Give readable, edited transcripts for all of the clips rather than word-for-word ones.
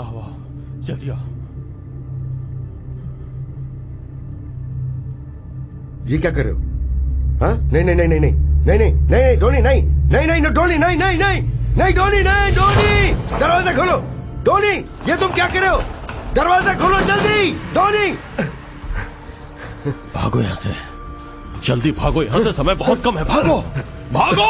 आओ आओ, जल्दी आओ। ये क्या कर रहे हो? हाँ? नहीं नहीं नहीं नहीं नहीं नहीं नहीं नहीं डोनी नहीं नहीं नहीं डोनी नहीं नहीं नहीं नहीं डोनी नहीं डोनी, दरवाजा खोलो डोनी। ये तुम क्या कर रहे हो? दरवाजा खोलो जल्दी डोनी। भागो यहाँ से, जल्दी भागो यहाँ से, समय बहुत कम है। भागो भागो।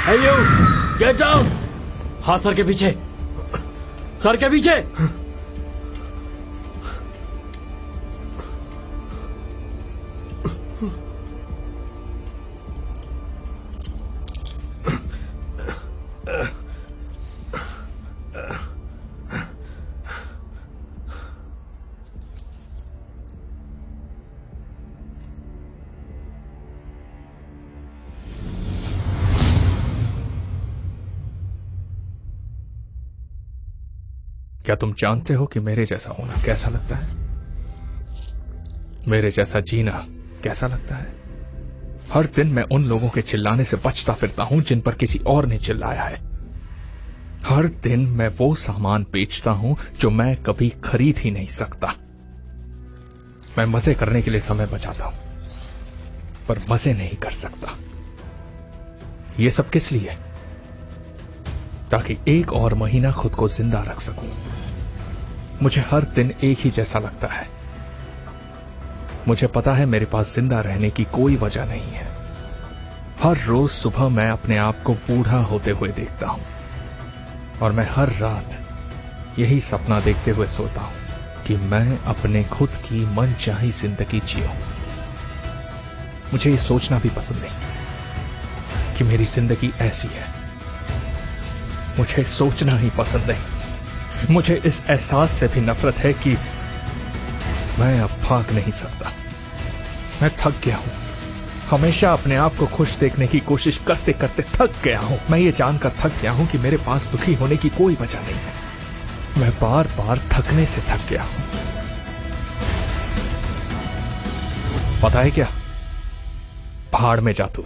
Hey you! Get down! हाथ सर के पीछे, सर के पीछे। क्या तुम जानते हो कि मेरे जैसा होना कैसा लगता है? मेरे जैसा जीना कैसा लगता है? हर दिन मैं उन लोगों के चिल्लाने से बचता फिरता हूं जिन पर किसी और ने चिल्लाया है। हर दिन मैं वो सामान बेचता हूं जो मैं कभी खरीद ही नहीं सकता। मैं मजे करने के लिए समय बचाता हूं, पर मजे नहीं कर सकता। ये सब किस लिए? ताकि एक और महीना खुद को जिंदा रख सकूं। मुझे हर दिन एक ही जैसा लगता है। मुझे पता है मेरे पास जिंदा रहने की कोई वजह नहीं है। हर रोज सुबह मैं अपने आप को बूढ़ा होते हुए देखता हूं और मैं हर रात यही सपना देखते हुए सोता हूं कि मैं अपने खुद की मनचाही जिंदगी जीऊं। मुझे ये सोचना भी पसंद नहीं कि मेरी जिंदगी ऐसी है। मुझे सोचना ही पसंद नहीं। मुझे इस एहसास से भी नफरत है कि मैं अब भाग नहीं सकता। मैं थक गया हूं। हमेशा अपने आप को खुश देखने की कोशिश करते करते थक गया हूं। मैं ये जानकर थक गया हूं कि मेरे पास दुखी होने की कोई वजह नहीं है। मैं बार बार थकने से थक गया हूं। पता है क्या? भाड़ में जा तू।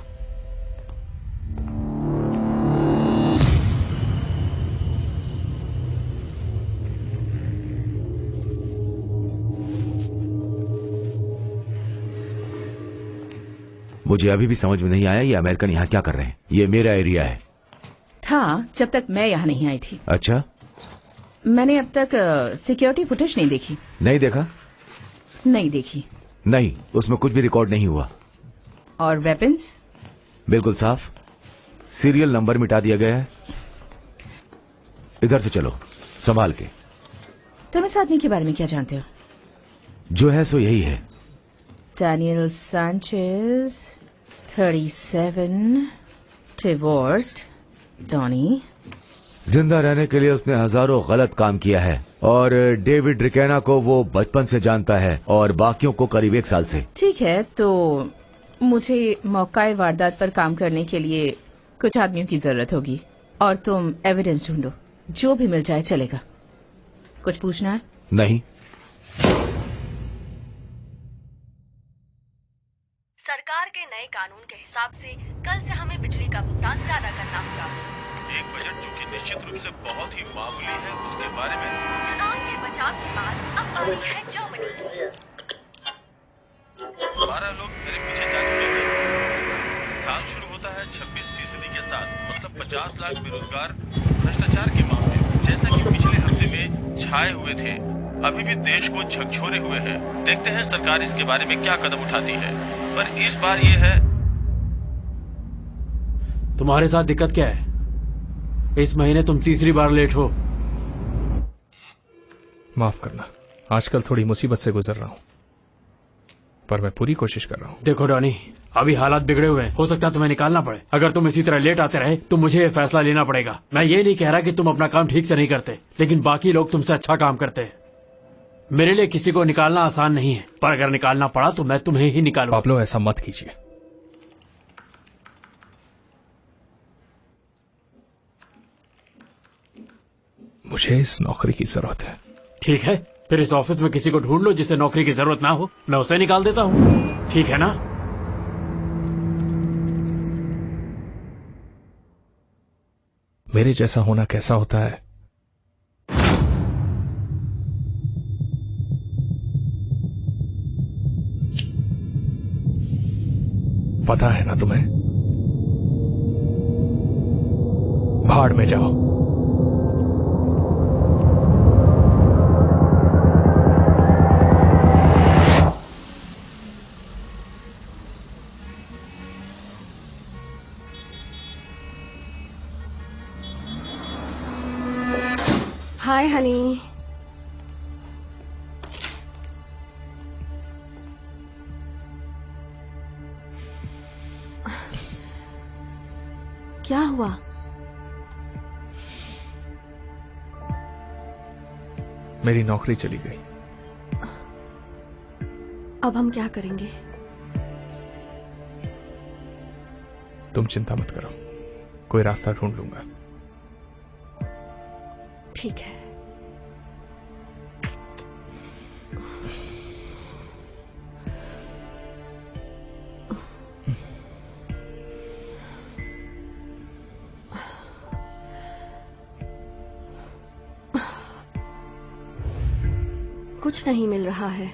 मुझे अभी भी समझ में नहीं आया ये अमेरिकन यहाँ क्या कर रहे हैं। ये मेरा एरिया है। था जब तक मैं यहाँ नहीं आई थी। अच्छा, मैंने अब तक सिक्योरिटी फुटेज नहीं देखी। नहीं देखा? नहीं देखी। नहीं, उसमें कुछ भी रिकॉर्ड नहीं हुआ। और वेपन्स? बिल्कुल साफ। सीरियल नंबर मिटा दिया गया है। इधर से चलो, संभाल के। तुम इस आदमी के बारे में क्या जानते हो? जो है सो यही है। Daniel Sanchez, 37, divorced, Donny. जिंदा रहने के लिए उसने हजारों गलत काम किया है और डेविड रिकेना को वो बचपन से जानता है और बाकियों को करीब 1 साल से। ठीक है, तो मुझे मौका वारदात पर काम करने के लिए कुछ आदमियों की जरूरत होगी और तुम एविडेंस ढूंढो। जो भी मिल जाए चलेगा। कुछ पूछना है? नहीं। सरकार के नए कानून के हिसाब से कल से हमें बिजली का भुगतान ज्यादा करना होगा। एक बजट जो कि निश्चित रूप से बहुत ही मामूली है, उसके बारे में यूनान के बचाव के बाद अब बारी है जर्मनी की। 12 लोग मेरे पीछे जा चुके हैं। साल शुरू होता है 26% के साथ, मतलब 50 लाख बेरोजगार भ्रष्टाचार के मामले जैसा कि पिछले हफ्ते में छाए हुए थे अभी भी देश को झकझोरे हुए हैं। देखते हैं सरकार इसके बारे में क्या कदम उठाती है। पर इस बार ये है। तुम्हारे साथ दिक्कत क्या है? इस महीने तुम तीसरी बार लेट हो। माफ करना, आजकल थोड़ी मुसीबत से गुजर रहा हूं, पर मैं पूरी कोशिश कर रहा हूं। देखो डॉनी, अभी हालात बिगड़े हुए हैं, हो सकता है तुम्हें निकालना पड़े। अगर तुम इसी तरह लेट आते रहे तो मुझे ये फैसला लेना पड़ेगा। मैं ये नहीं कह रहा कि तुम अपना काम ठीक से नहीं करते, लेकिन बाकी लोग तुमसे अच्छा काम करते हैं। मेरे लिए किसी को निकालना आसान नहीं है, पर अगर निकालना पड़ा तो मैं तुम्हें ही निकालूंगा। पाब्लो, ऐसा मत कीजिए। मुझे इस नौकरी की जरूरत है। ठीक है, फिर इस ऑफिस में किसी को ढूंढ लो जिसे नौकरी की जरूरत ना हो, मैं उसे निकाल देता हूँ। ठीक है ना? मेरे जैसा होना कैसा होता है पता है ना तुम्हें? भाड़ में जाओ। हाय हनी। क्या हुआ? मेरी नौकरी चली गई। अब हम क्या करेंगे? तुम चिंता मत करो, कोई रास्ता ढूंढ लूंगा। ठीक है। कुछ नहीं मिल रहा है।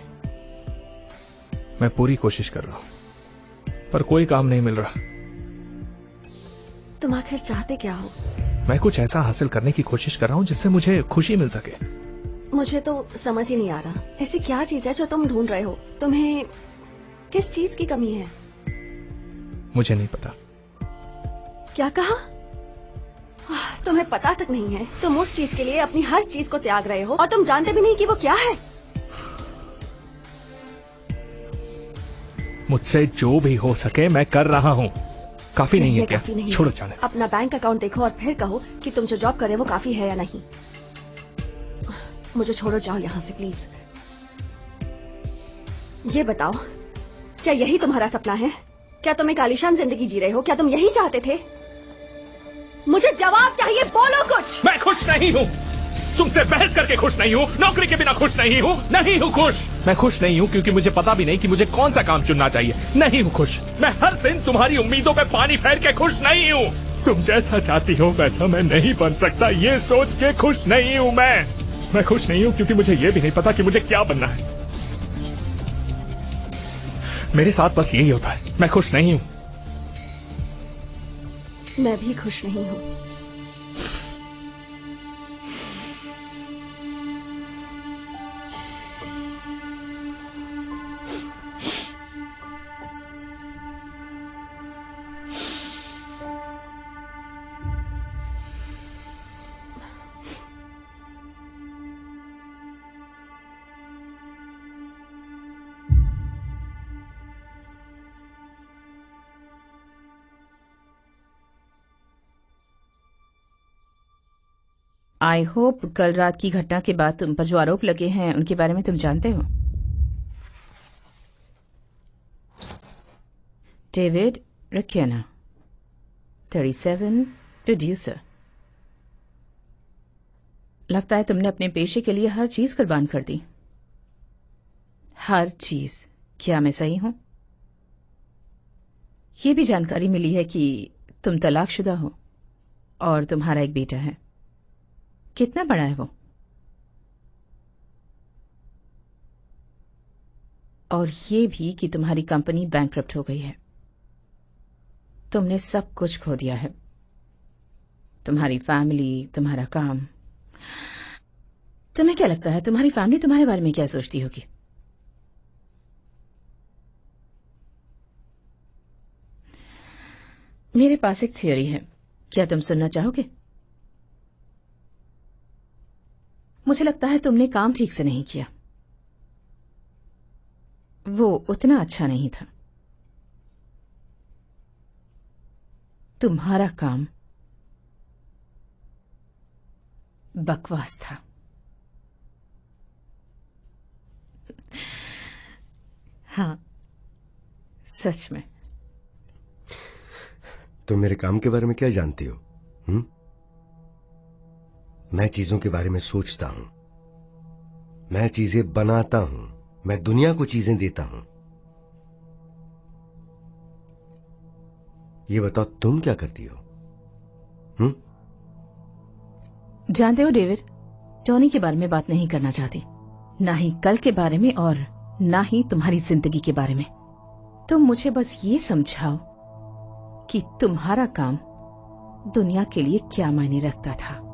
मैं पूरी कोशिश कर रहा हूं, पर कोई काम नहीं मिल रहा। तुम आखिर चाहते क्या हो? मैं कुछ ऐसा हासिल करने की कोशिश कर रहा हूं जिससे मुझे खुशी मिल सके। मुझे तो समझ ही नहीं आ रहा, ऐसी क्या चीज है जो तुम ढूंढ रहे हो? तुम्हें किस चीज की कमी है? मुझे नहीं पता। क्या कहा? तुम्हें पता तक नहीं है? तुम उस चीज के लिए अपनी हर चीज को त्याग रहे हो और तुम जानते भी नहीं कि वो क्या है। मुझसे जो भी हो सके मैं कर रहा हूं। काफी नहीं है क्या? काफी नहीं छोड़ो है। जाने। अपना बैंक अकाउंट देखो और फिर कहो कि तुम जो जॉब कर रहे हो वो काफी है या नहीं। मुझे छोड़ो, जाओ यहाँ से प्लीज। ये बताओ, क्या यही तुम्हारा सपना है? क्या तुम एक आलीशान जिंदगी जी रहे हो? क्या तुम यही चाहते थे? मुझे जवाब चाहिए, बोलो कुछ। मैं खुश नहीं हूँ, तुमसे बहस करके खुश नहीं हूँ, नौकरी के बिना खुश नहीं हूँ, नहीं हूँ खुश। मैं खुश नहीं हूँ क्योंकि मुझे पता भी नहीं कि मुझे कौन सा काम चुनना चाहिए। नहीं हूँ खुश। मैं हर दिन तुम्हारी उम्मीदों पे पानी फेर के खुश नहीं हूँ। तुम जैसा चाहती हो वैसा मैं नहीं बन सकता, ये सोच के खुश नहीं हूँ मैं खुश नहीं हूँ क्योंकि मुझे ये भी नहीं पता कि मुझे क्या बनना है। मेरे साथ बस यही होता है, मैं खुश नहीं हूँ। मैं भी खुश नहीं हूँ। आई होप कल रात की घटना के बाद तुम पर जो आरोप लगे हैं उनके बारे में तुम जानते हो। डेविड रिकेना, 37, प्रोड्यूसर। लगता है तुमने अपने पेशे के लिए हर चीज कुर्बान कर दी। हर चीज। क्या मैं सही हूं? ये भी जानकारी मिली है कि तुम तलाकशुदा हो और तुम्हारा एक बेटा है। कितना बड़ा है वो? और ये भी कि तुम्हारी कंपनी बैंकरप्ट हो गई है। तुमने सब कुछ खो दिया है, तुम्हारी फैमिली, तुम्हारा काम। तुम्हें क्या लगता है तुम्हारी फैमिली तुम्हारे बारे में क्या सोचती होगी? मेरे पास एक थियोरी है, क्या तुम सुनना चाहोगे? मुझे लगता है तुमने काम ठीक से नहीं किया। वो उतना अच्छा नहीं था। तुम्हारा काम बकवास था। हाँ, सच में। तुम मेरे काम के बारे में क्या जानती हो? मैं चीजों के बारे में सोचता हूं, मैं चीजें बनाता हूं, मैं दुनिया को चीजें देता हूं। ये बताओ तुम क्या करती हो? जानते हो डेविड, टॉनी के बारे में बात नहीं करना चाहती, ना ही कल के बारे में और ना ही तुम्हारी जिंदगी के बारे में। तुम मुझे बस ये समझाओ कि तुम्हारा काम दुनिया के लिए क्या मायने रखता था।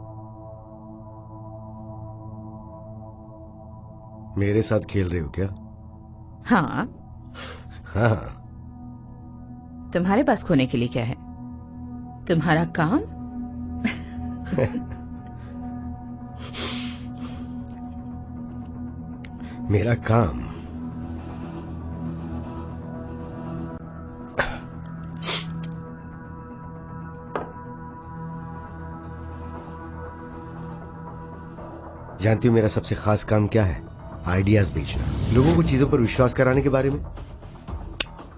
मेरे साथ खेल रहे हो क्या? हाँ। हाँ। तुम्हारे पास खोने के लिए क्या है? तुम्हारा काम? मेरा काम जानती हो मेरा सबसे खास काम क्या है? आइडियाज बेचना, लोगों को चीजों पर विश्वास कराने के बारे में,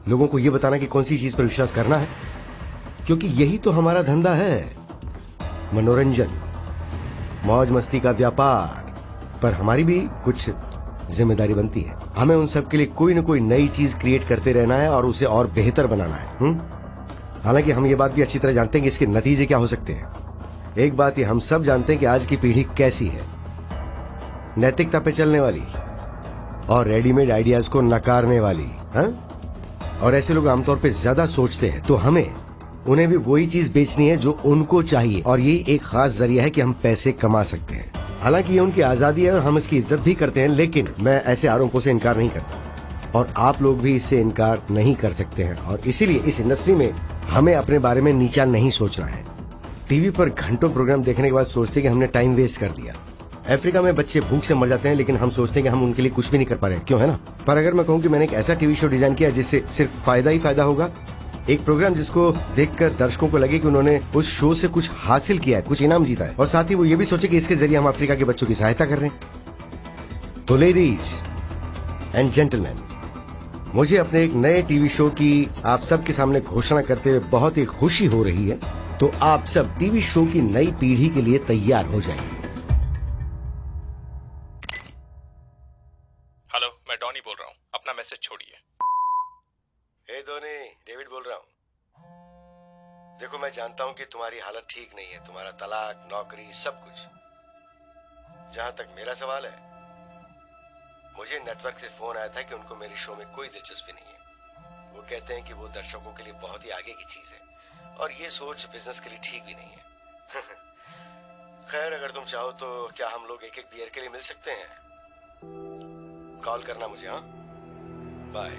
लोगों को यह बताना कि कौन सी चीज पर विश्वास करना है, क्योंकि यही तो हमारा धंधा है। मनोरंजन, मौज मस्ती का व्यापार। पर हमारी भी कुछ जिम्मेदारी बनती है। हमें उन सब के लिए कोई न कोई नई चीज क्रिएट करते रहना है और उसे और बेहतर बनाना है। हालांकि हम ये बात भी अच्छी तरह जानते हैं कि इसके नतीजे क्या हो सकते हैं। एक बात ये हम सब जानते हैं कि आज की पीढ़ी कैसी है, नैतिकता पे चलने वाली और रेडीमेड आइडियाज को नकारने वाली। और ऐसे लोग आमतौर पे ज्यादा सोचते हैं, तो हमें उन्हें भी वही चीज बेचनी है जो उनको चाहिए, और ये एक खास जरिया है कि हम पैसे कमा सकते हैं। हालांकि ये उनकी आजादी है और हम इसकी इज्जत भी करते हैं, लेकिन मैं ऐसे आरोपों से इनकार नहीं करता और आप लोग भी इससे इनकार नहीं कर सकते हैं। और इसीलिए इस इंडस्ट्री में हमें अपने बारे में नीचा नहीं सोचना है। टीवी पर घंटों प्रोग्राम देखने के बाद सोचते कि हमने टाइम वेस्ट कर दिया। अफ्रीका में बच्चे भूख से मर जाते हैं, लेकिन हम सोचते हैं कि हम उनके लिए कुछ भी नहीं कर पा रहे, क्यों, है ना? पर अगर मैं कहूँ कि मैंने एक ऐसा टीवी शो डिजाइन किया जिससे सिर्फ फायदा ही फायदा होगा, एक प्रोग्राम जिसको देखकर दर्शकों को लगे कि उन्होंने उस शो से कुछ हासिल किया है, कुछ इनाम जीता है, और साथ ही वो ये भी सोचे कि इसके जरिए हम अफ्रीका के बच्चों की सहायता कर रहे हैं। तो लेडीज एंड जेंटलमैन, मुझे अपने एक नए टीवी शो की आप सबके सामने घोषणा करते हुए बहुत ही खुशी हो रही है। तो आप सब टीवी शो की नई पीढ़ी के लिए तैयार हो जाइए। हेलो, मैं डॉनी बोल रहा हूँ, अपना मैसेज छोड़िए। हे धोनी, डेविड बोल रहा हूँ। देखो, मैं जानता हूँ कि तुम्हारी हालत ठीक नहीं है, तुम्हारा तलाक, नौकरी, सब कुछ। जहां तक मेरा सवाल है, मुझे नेटवर्क से फोन आया था कि उनको मेरे शो में कोई दिलचस्पी नहीं है। वो कहते हैं कि वो दर्शकों के लिए बहुत ही आगे की चीज है और ये सोच बिजनेस के लिए ठीक भी नहीं है। खैर, अगर तुम चाहो तो क्या हम लोग एक एक बियर के लिए मिल सकते हैं? कॉल करना मुझे। हाँ, बाय।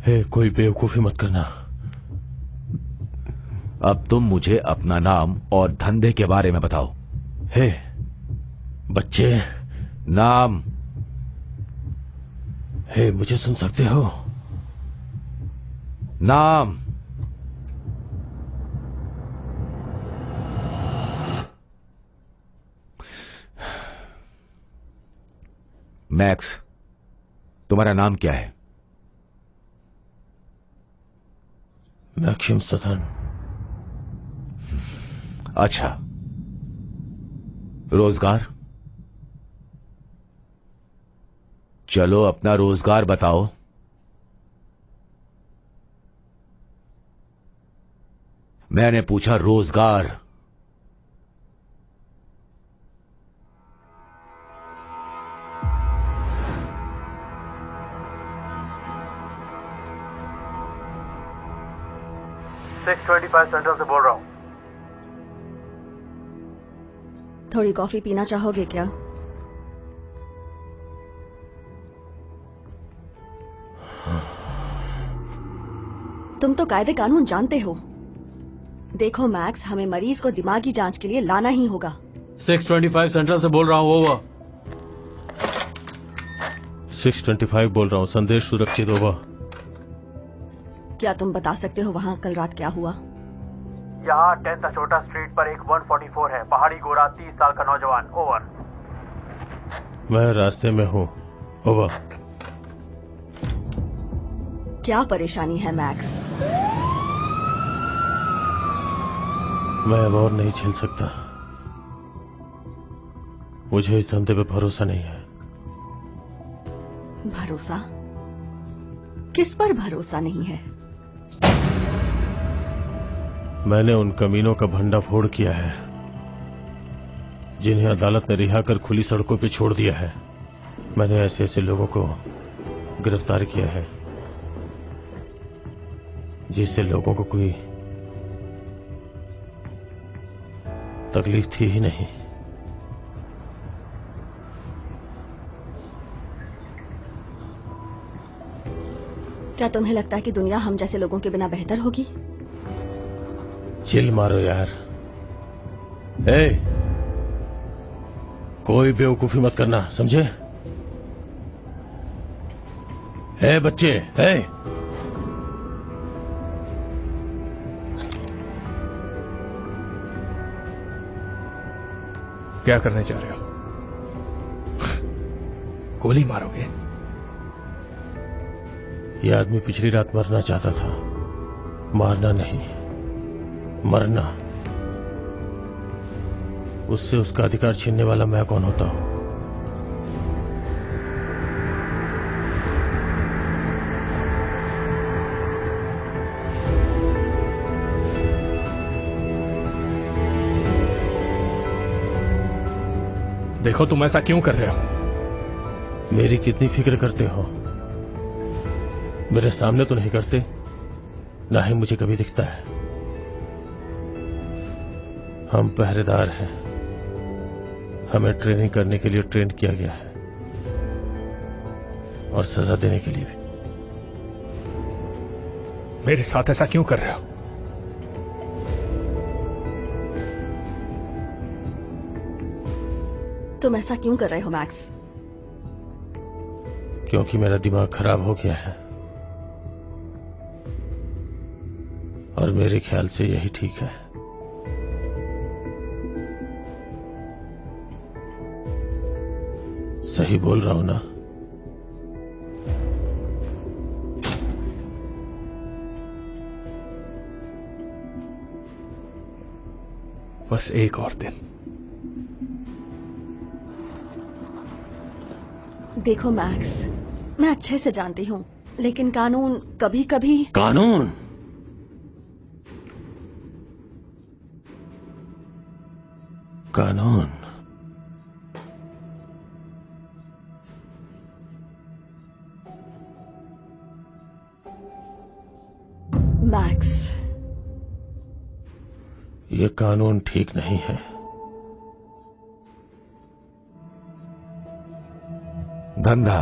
हे, कोई बेवकूफी मत करना। अब तुम मुझे अपना नाम और धंधे के बारे में बताओ। हे बच्चे, नाम। हे, मुझे सुन सकते हो? नाम। मैक्स, तुम्हारा नाम क्या है? मैक्सिम सथन। अच्छा। रोजगार? चलो अपना रोजगार बताओ। मैंने पूछा रोजगार। सेंट्रल से बोल रहा हूँ। थोड़ी कॉफी पीना चाहोगे क्या? तुम तो कायदे कानून जानते हो। देखो मैक्स, हमें मरीज को दिमागी जांच के लिए लाना ही होगा। 625 सेंट्रल से बोल रहा हूँ। ओवर। 625 बोल रहा हूँ। संदेश सुरक्षित होगा। क्या तुम बता सकते हो वहाँ कल रात क्या हुआ? यहाँ 10th अशोटा स्ट्रीट पर एक 144 है। पहाड़ी गोरा 30 साल का नौजवान। ओवर। मैं रास्ते में हूँ। ओवर। क्या परेशानी है मैक्स? मैं अब और नहीं झेल सकता। मुझे इस धंधे पे भरोसा नहीं है। भरोसा? किस पर भरोसा नहीं है? मैंने उन कमीनों का भंडाफोड़ किया है जिन्हें अदालत ने रिहा कर खुली सड़कों पे छोड़ दिया है। मैंने ऐसे ऐसे लोगों को गिरफ्तार किया है जिससे लोगों को कोई तकलीफ थी ही नहीं। क्या तुम्हें लगता है कि दुनिया हम जैसे लोगों के बिना बेहतर होगी? चिल मारो यार। ए, कोई बेवकूफी मत करना, समझे? ए बच्चे, ए, क्या करने जा रहे हो? गोली मारोगे? ये आदमी पिछली रात मरना चाहता था। मारना नहीं, मरना। उससे उसका अधिकार छीनने वाला मैं कौन होता हूं? देखो, तुम ऐसा क्यों कर रहे हो? मेरी कितनी फिक्र करते हो? मेरे सामने तो नहीं करते, ना ही मुझे कभी दिखता है। हम पहरेदार हैं। हमें ट्रेनिंग करने के लिए ट्रेन किया गया है और सजा देने के लिए भी। मेरे साथ ऐसा क्यों कर रहे हो? तुम ऐसा क्यों कर रहे हो मैक्स? क्योंकि मेरा दिमाग खराब हो गया है और मेरे ख्याल से यही ठीक है। सही बोल रहा हूं ना? बस एक और दिन। देखो मैक्स, मैं अच्छे से जानती हूँ, लेकिन कानून कभी कभी। कानून? कानून? मैक्स, ये कानून ठीक नहीं है। धंधा,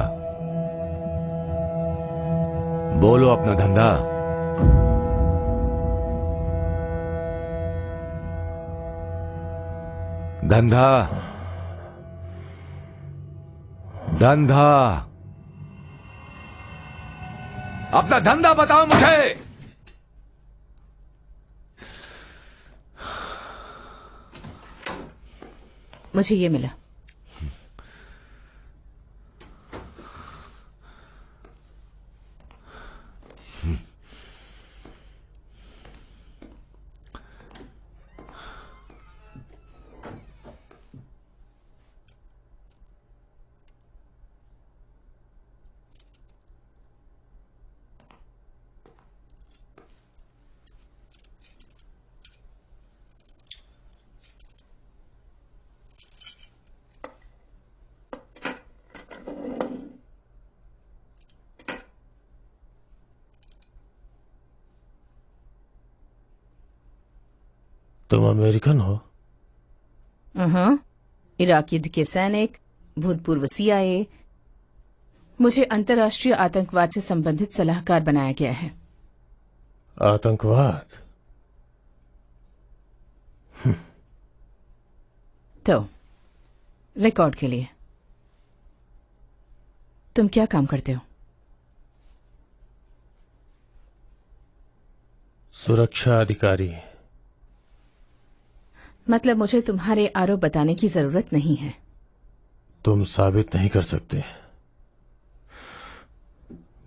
बोलो अपना धंधा। धंधा धंधा अपना धंधा बताओ मुझे। मुझे ये मिला। तुम अमेरिकन हो? इराक युद्ध के सैनिक, भूतपूर्व CIA। मुझे अंतर्राष्ट्रीय आतंकवाद से संबंधित सलाहकार बनाया गया है। आतंकवाद? तो रिकॉर्ड के लिए तुम क्या काम करते हो? सुरक्षा अधिकारी। मतलब मुझे तुम्हारे आरोप बताने की जरूरत नहीं है। तुम साबित नहीं कर सकते।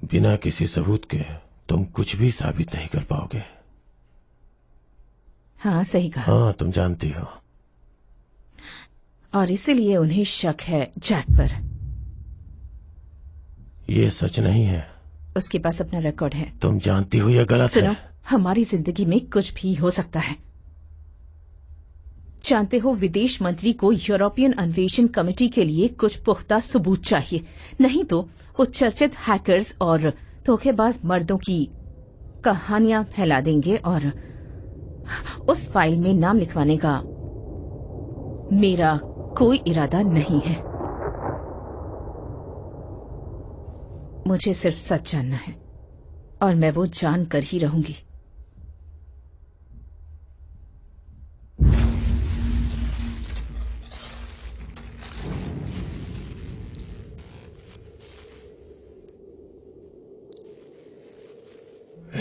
बिना किसी सबूत के तुम कुछ भी साबित नहीं कर पाओगे। हाँ, सही कहा। हाँ, तुम जानती हो। और इसीलिए उन्हें शक है जैक पर। ये सच नहीं है। उसके पास अपना रिकॉर्ड है। तुम जानती हो ये गलत सुनो, है। हमारी जिंदगी में कुछ भी हो सकता है। जानते हो, विदेश मंत्री को यूरोपियन अन्वेषण कमेटी के लिए कुछ पुख्ता सबूत चाहिए, नहीं तो वो चर्चित हैकर्स और धोखेबाज मर्दों की कहानियां फैला देंगे। और उस फाइल में नाम लिखवाने का मेरा कोई इरादा नहीं है। मुझे सिर्फ सच जानना है और मैं वो जानकर ही रहूंगी।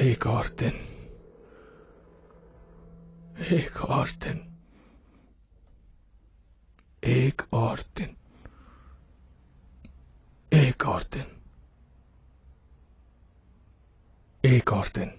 एक और दिन, एक और दिन, एक और दिन, एक और दिन, एक और दिन।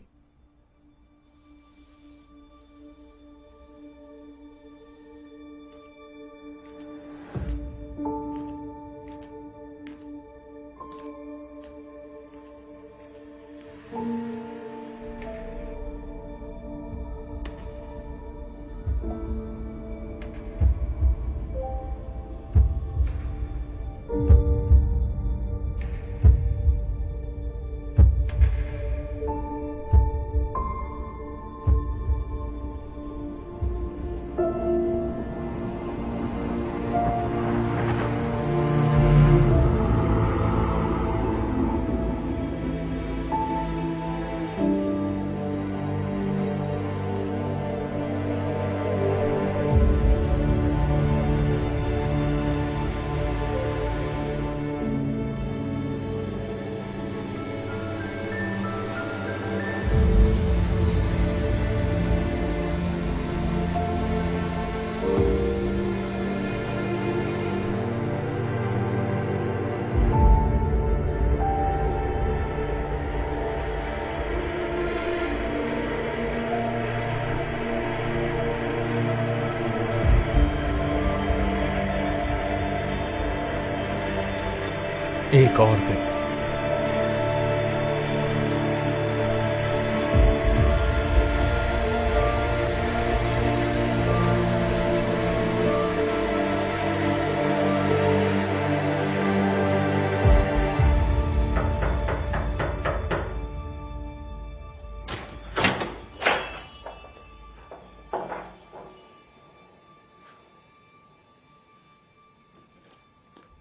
एक और दिन।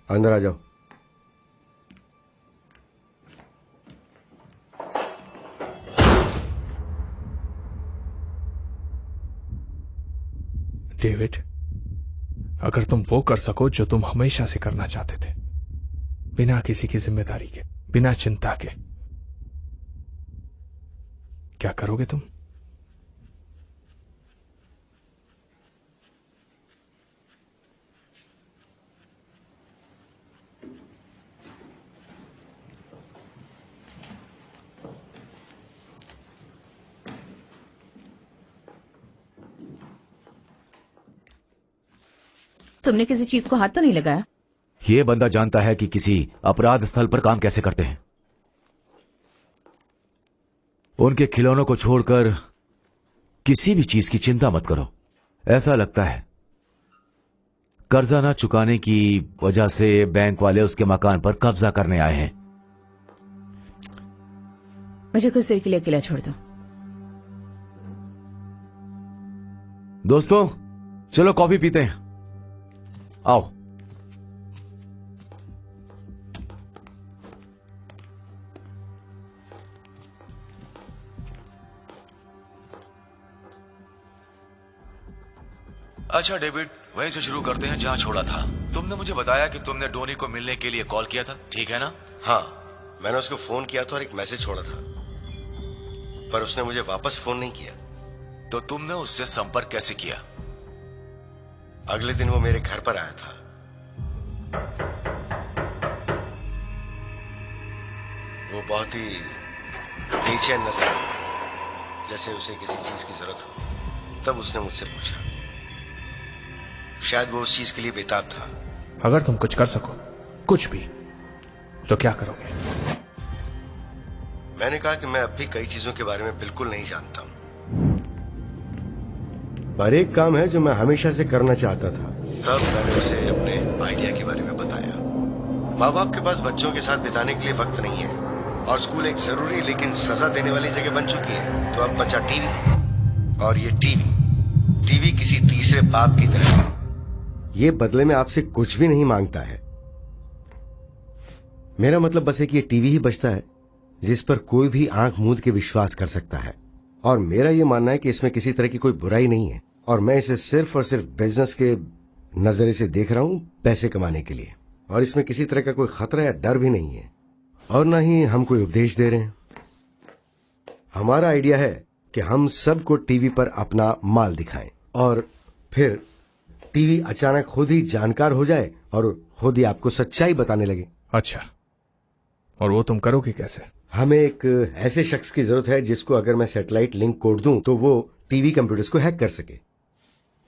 अंदर आ जाओ। डेविड, अगर तुम वो कर सको जो तुम हमेशा से करना चाहते थे, बिना किसी की जिम्मेदारी के, बिना चिंता के, क्या करोगे तुम? तुमने किसी चीज को हाथ तो नहीं लगाया? ये बंदा जानता है कि किसी अपराध स्थल पर काम कैसे करते हैं। उनके खिलौनों को छोड़कर किसी भी चीज की चिंता मत करो। ऐसा लगता है कर्जा ना चुकाने की वजह से बैंक वाले उसके मकान पर कब्जा करने आए हैं। मुझे कुछ देर के लिए अकेला छोड़ दो। दोस्तों, चलो कॉफी पीते हैं, आओ। अच्छा डेविड, वहीं से शुरू करते हैं जहां छोड़ा था। तुमने मुझे बताया कि तुमने डोनी को मिलने के लिए कॉल किया था, ठीक है ना? हाँ, मैंने उसको फोन किया था और एक मैसेज छोड़ा था, पर उसने मुझे वापस फोन नहीं किया। तो तुमने उससे संपर्क कैसे किया? अगले दिन वो मेरे घर पर आया था। वो बहुत ही बेचैन नजर आया, जैसे उसे किसी चीज की जरूरत हो। तब उसने मुझसे पूछा, शायद वो उस चीज के लिए बेताब था। अगर तुम कुछ कर सको, कुछ भी, तो क्या करोगे? मैंने कहा कि मैं अब भी कई चीजों के बारे में बिल्कुल नहीं जानता हूं, पर एक काम है जो मैं हमेशा से करना चाहता था। तब मैंने उसे अपने आइडिया के बारे में बताया। माँ बाप के पास बच्चों के साथ बिताने के लिए वक्त नहीं है और स्कूल एक जरूरी लेकिन सजा देने वाली जगह बन चुकी है। तो अब बचा टीवी, और ये टीवी किसी तीसरे बाप की तरह है। ये बदले में आपसे कुछ भी नहीं मांगता है। मेरा मतलब बस है कि ये टीवी ही बचता है जिस पर कोई भी आंख मूंद के विश्वास कर सकता है। और मेरा ये मानना है कि इसमें किसी तरह की कोई बुराई नहीं है, और मैं इसे सिर्फ और सिर्फ बिजनेस के नजरिए से देख रहा हूं, पैसे कमाने के लिए। और इसमें किसी तरह का कोई खतरा या डर भी नहीं है, और ना ही हम कोई उपदेश दे रहे हैं। हमारा आइडिया है कि हम सबको टीवी पर अपना माल दिखाएं, और फिर टीवी अचानक खुद ही जानकार हो जाए और खुद ही आपको सच्चाई बताने लगे। अच्छा, और वो तुम करोगे कैसे? हमें एक ऐसे शख्स की जरूरत है जिसको अगर मैं सैटेलाइट लिंक कोड दूं तो वो टीवी कंप्यूटर्स को हैक कर सके।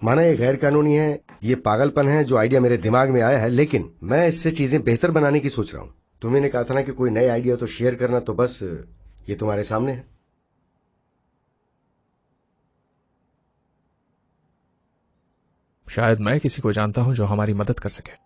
माना ये गैर कानूनी है, ये पागलपन है जो आइडिया मेरे दिमाग में आया है, लेकिन मैं इससे चीजें बेहतर बनाने की सोच रहा हूं। तुम्ही ने कहा था ना कि कोई नए आइडिया तो शेयर करना, तो बस ये तुम्हारे सामने है। शायद मैं किसी को जानता हूं जो हमारी मदद कर सके।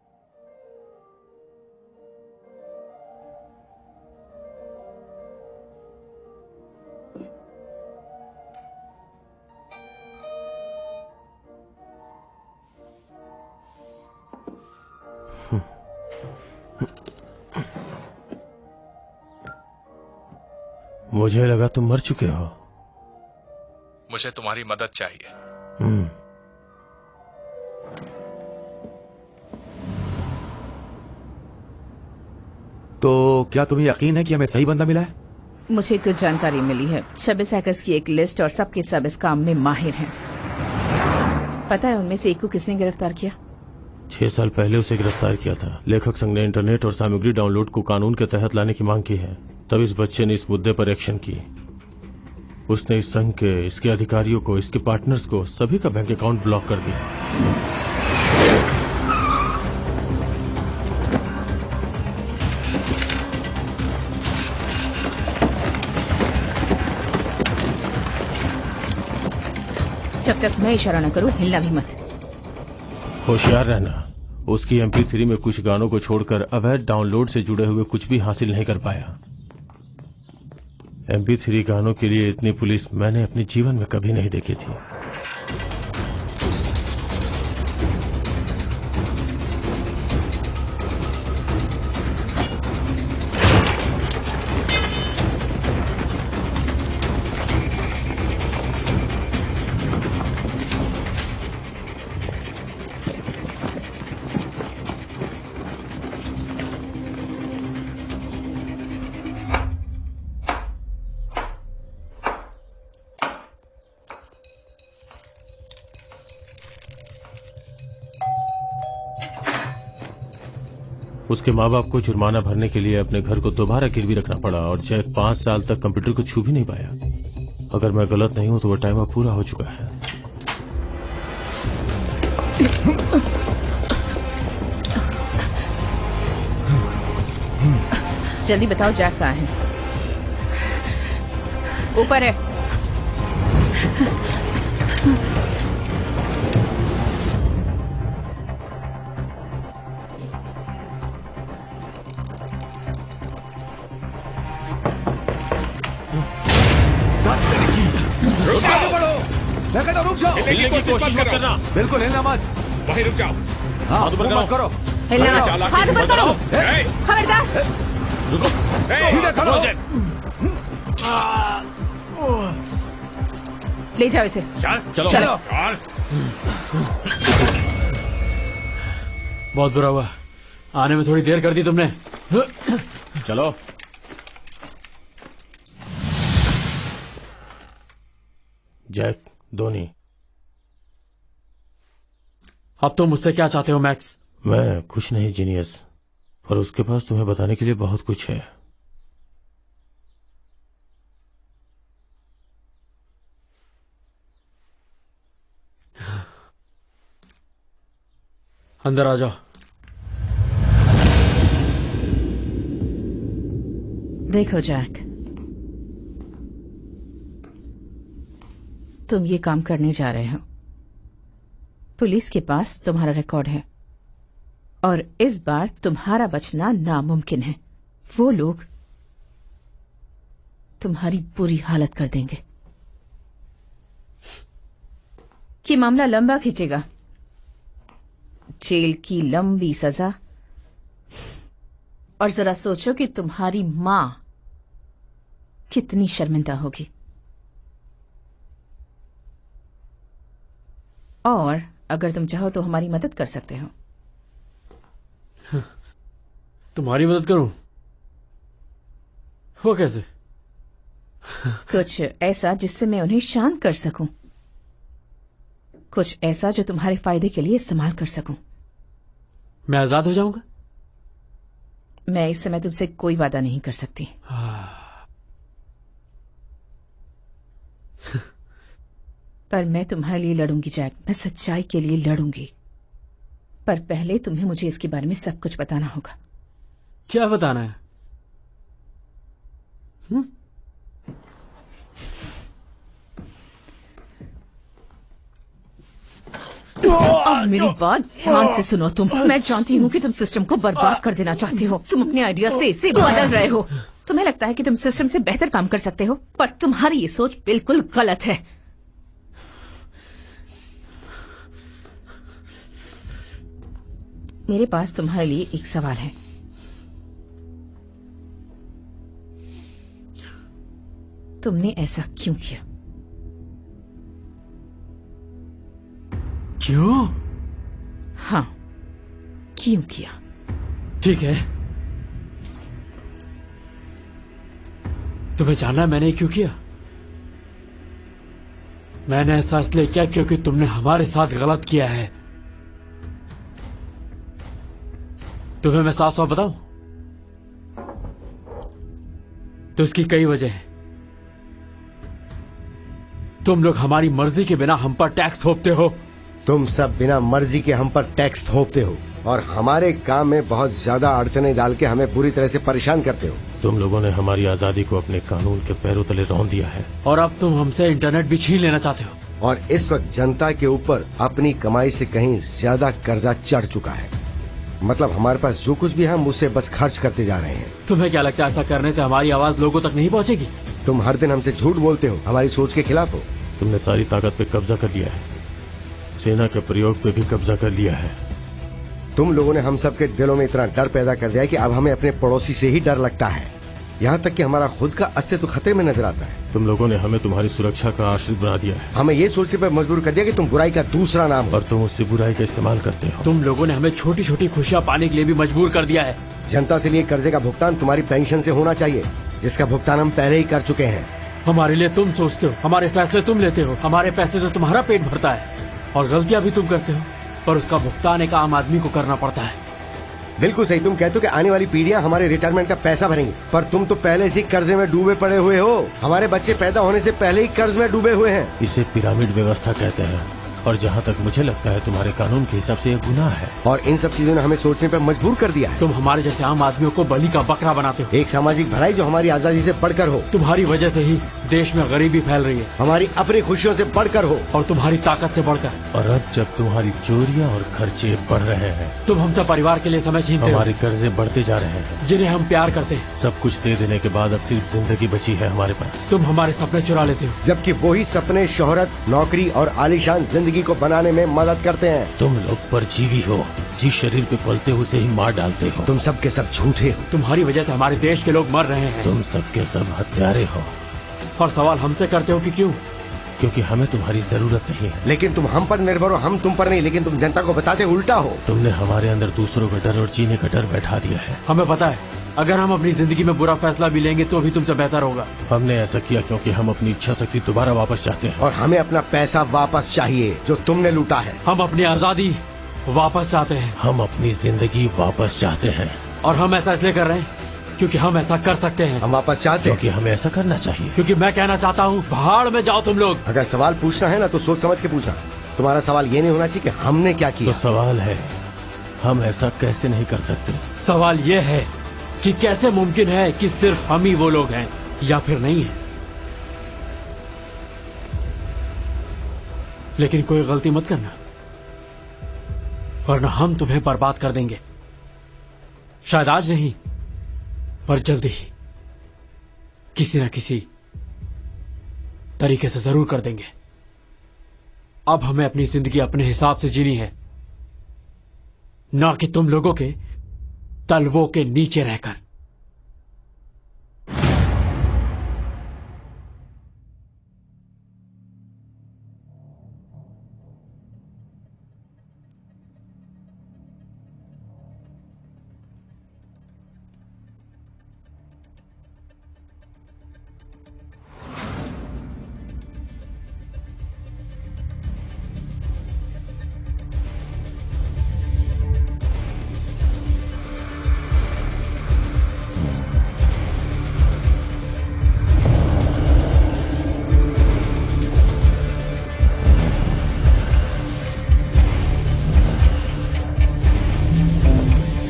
मुझे लगा तुम मर चुके हो। मुझे तुम्हारी मदद चाहिए। तो क्या तुम्हें यकीन है कि हमें सही बंदा मिला है? मुझे कुछ जानकारी मिली है। 26 हैकर्स की एक लिस्ट, और सबके सब इस काम में माहिर हैं। पता है उनमें से एक को किसने गिरफ्तार किया? 6 साल पहले उसे गिरफ्तार किया था। लेखक संघ ने इंटरनेट और सामग्री डाउनलोड को कानून के तहत लाने की मांग की है। तब इस बच्चे ने इस मुद्दे पर एक्शन की। उसने इस संघ के, इसके अधिकारियों को, इसके पार्टनर्स को, सभी का बैंक अकाउंट ब्लॉक कर दिया। जब तक मैं इशारा न करूं, हिलना भी मत। होशियार रहना। उसकी MP3 में कुछ गानों को छोड़कर अवैध डाउनलोड से जुड़े हुए कुछ भी हासिल नहीं कर पाया। MP3 गानों के लिए इतनी पुलिस मैंने अपने जीवन में कभी नहीं देखी थी। उसके माँ बाप को जुर्माना भरने के लिए अपने घर को दोबारा गिरवी रखना पड़ा और जैक 5 साल तक कंप्यूटर को छू भी नहीं पाया। अगर मैं गलत नहीं हूं तो वो टाइम अब पूरा हो चुका है। जल्दी बताओ जैक कहाँ है? ऊपर है। मैं कहता हूं, रुक जाओ। हिलने की कोशिश मत करना। बिल्कुल हिलना मत। वहीं रुक जाओ। हाँ, हाथ ऊपर वो मत करो। हिलना मत। चालाकी हाथ ऊपर मत करो। ए, खबरदार। रुको। ए, सीधे खड़ो। ले जाओ इसे। चलो चलो। बहुत बुरा हुआ, आने में थोड़ी देर कर दी तुमने। चलो। जैक, धोनी, अब तुम मुझसे क्या चाहते हो मैक्स? मैं कुछ नहीं जीनियस, पर उसके पास तुम्हें बताने के लिए बहुत कुछ है। अंदर आ जाओ। देखो जैक, तुम ये काम करने जा रहे हो। पुलिस के पास तुम्हारा रिकॉर्ड है और इस बार तुम्हारा बचना नामुमकिन है। वो लोग तुम्हारी बुरी हालत कर देंगे। कि मामला लंबा खींचेगा, जेल की लंबी सजा, और जरा सोचो कि तुम्हारी मां कितनी शर्मिंदा होगी। और अगर तुम चाहो तो हमारी मदद कर सकते हो। तुम्हारी मदद करूं? वो कैसे? कुछ ऐसा जिससे मैं उन्हें शांत कर सकूं, कुछ ऐसा जो तुम्हारे फायदे के लिए इस्तेमाल कर सकूं। मैं आजाद हो जाऊंगा? मैं इस समय तुमसे कोई वादा नहीं कर सकती। पर मैं तुम्हारे लिए लड़ूंगी जैक, मैं सच्चाई के लिए लड़ूंगी। पर पहले तुम्हें मुझे इसके बारे में सब कुछ बताना होगा। क्या बताना है? अब मेरी बात ध्यान से सुनो। मैं जानती हूँ कि तुम सिस्टम को बर्बाद कर देना चाहते हो। तुम अपने आइडिया से इसे बदल रहे हो। तुम्हें लगता है कि तुम सिस्टम से बेहतर काम कर सकते हो, पर तुम्हारी ये सोच बिल्कुल गलत है। मेरे पास तुम्हारे लिए एक सवाल है। तुमने ऐसा क्यों किया? क्यों? हाँ, क्यों किया? ठीक है, तुम्हें जानना है मैंने क्यों किया? मैंने ऐसा इसलिए किया क्योंकि तुमने हमारे साथ गलत किया है। तुम्हें मैं साफ साफ बताऊं तो इसकी कई वजह है। तुम लोग हमारी मर्जी के बिना हम पर टैक्स थोपते हो। तुम सब बिना मर्जी के हम पर टैक्स थोपते हो और हमारे काम में बहुत ज्यादा अड़चने डाल के हमें बुरी तरह से परेशान करते हो। तुम लोगों ने हमारी आजादी को अपने कानून के पैरों तले रौंद दिया है। और अब तुम हमसे इंटरनेट भी छीन लेना चाहते हो। और इस वक्त जनता के ऊपर अपनी कमाई से कहीं ज्यादा कर्जा चढ़ चुका है। मतलब हमारे पास जो कुछ भी है हम उससे बस खर्च करते जा रहे हैं। तुम्हें क्या लगता है ऐसा करने से हमारी आवाज लोगों तक नहीं पहुंचेगी? तुम हर दिन हमसे झूठ बोलते हो, हमारी सोच के खिलाफ हो। तुमने सारी ताकत पे कब्जा कर लिया है, सेना के प्रयोग पे भी कब्जा कर लिया है। तुम लोगों ने हम सबके दिलों में इतना डर पैदा कर दिया है कि अब हमें अपने पड़ोसी से ही डर लगता है। यहाँ तक कि हमारा खुद का अस्तित्व खतरे में नजर आता है। तुम लोगों ने हमें तुम्हारी सुरक्षा का आश्रित बना दिया है। हमें ये सोचने पर मजबूर कर दिया कि तुम बुराई का दूसरा नाम हो। और तुम उससे बुराई का इस्तेमाल करते हो। तुम लोगों ने हमें छोटी छोटी खुशियां पाने के लिए भी मजबूर कर दिया है। जनता से लिए कर्जे का भुगतान तुम्हारी पेंशन से होना चाहिए, जिसका भुगतान हम पहले ही कर चुके हैं। हमारे लिए तुम सोचते हो, हमारे फैसले तुम लेते हो, हमारे पैसे से तुम्हारा पेट भरता है और गलतियां भी तुम करते हो, पर उसका भुगतान एक आम आदमी को करना पड़ता है। बिल्कुल सही, तुम कहते हो कि आने वाली पीढ़ियां हमारे रिटायरमेंट का पैसा भरेंगी, पर तुम तो पहले से ही कर्जे में डूबे पड़े हुए हो। हमारे बच्चे पैदा होने से पहले ही कर्ज में डूबे हुए हैं। इसे पिरामिड व्यवस्था कहते हैं, और जहाँ तक मुझे लगता है तुम्हारे कानून के हिसाब से यह गुनाह है। और इन सब चीजों ने हमें सोचने पर मजबूर कर दिया है। तुम हमारे जैसे आम आदमियों को बलि का बकरा बनाते हो। एक सामाजिक भलाई जो हमारी आजादी से बढ़कर हो, तुम्हारी वजह से ही देश में गरीबी फैल रही है, हमारी अपनी खुशियों से बढ़कर हो। और तुम्हारी ताकत से बढ़कर। और अब जब तुम्हारी चोरियां और खर्चे बढ़ रहे हैं, तुम हमसे परिवार के लिए समय छीनते हो, हमारे कर्जे बढ़ते जा रहे हैं, जिन्हें हम प्यार करते हैं। सब कुछ दे देने के बाद अब सिर्फ जिंदगी बची है हमारे पास। तुम हमारे सपने चुरा लेते हो, जबकि वही सपने शोहरत, नौकरी और आलीशान जिंदगी को बनाने में मदद करते हैं। तुम लोग परजीवी हो, जिस शरीर पे पलते हो उसे ही मार डालते हो। तुम सब के सब झूठे हो। तुम्हारी वजह से हमारे देश के लोग मर रहे हैं। तुम सबके सब हत्यारे हो। और सवाल हमसे करते हो कि क्यों? क्योंकि हमें तुम्हारी जरूरत नहीं है। लेकिन तुम हम पर निर्भर हो, हम तुम पर नहीं। लेकिन तुम जनता को बताते उल्टा हो। तुमने हमारे अंदर दूसरों का डर और जीने का डर बैठा दिया है। हमें पता है, अगर हम अपनी जिंदगी में बुरा फैसला भी लेंगे तो भी तुमसे बेहतर होगा। हमने ऐसा किया क्योंकि हम अपनी इच्छा शक्ति दोबारा वापस चाहते हैं। और हमें अपना पैसा वापस चाहिए जो तुमने लूटा है। हम अपनी आजादी वापस चाहते हैं। हम अपनी जिंदगी वापस चाहते हैं। और हम ऐसा इसलिए कर रहे हैं क्योंकि हम ऐसा कर सकते हैं। हम वापस चाहते हैं क्योंकि हमें ऐसा करना चाहिए। क्योंकि मैं कहना चाहता हूँ, भाड़ में जाओ तुम लोग। अगर सवाल पूछना है ना तो सोच समझ के पूछना। तुम्हारा सवाल ये नहीं होना चाहिए कि हमने क्या तो किया। सवाल है, हम ऐसा कैसे नहीं कर सकते? सवाल ये है कि कैसे मुमकिन है कि सिर्फ हम ही वो लोग हैं, या फिर नहीं है। लेकिन कोई गलती मत करना, वरना हम तुम्हें बर्बाद कर देंगे। शायद आज नहीं, पर जल्दी ही किसी न किसी तरीके से जरूर कर देंगे। अब हमें अपनी जिंदगी अपने हिसाब से जीनी है, ना कि तुम लोगों के तलवों के नीचे रहकर।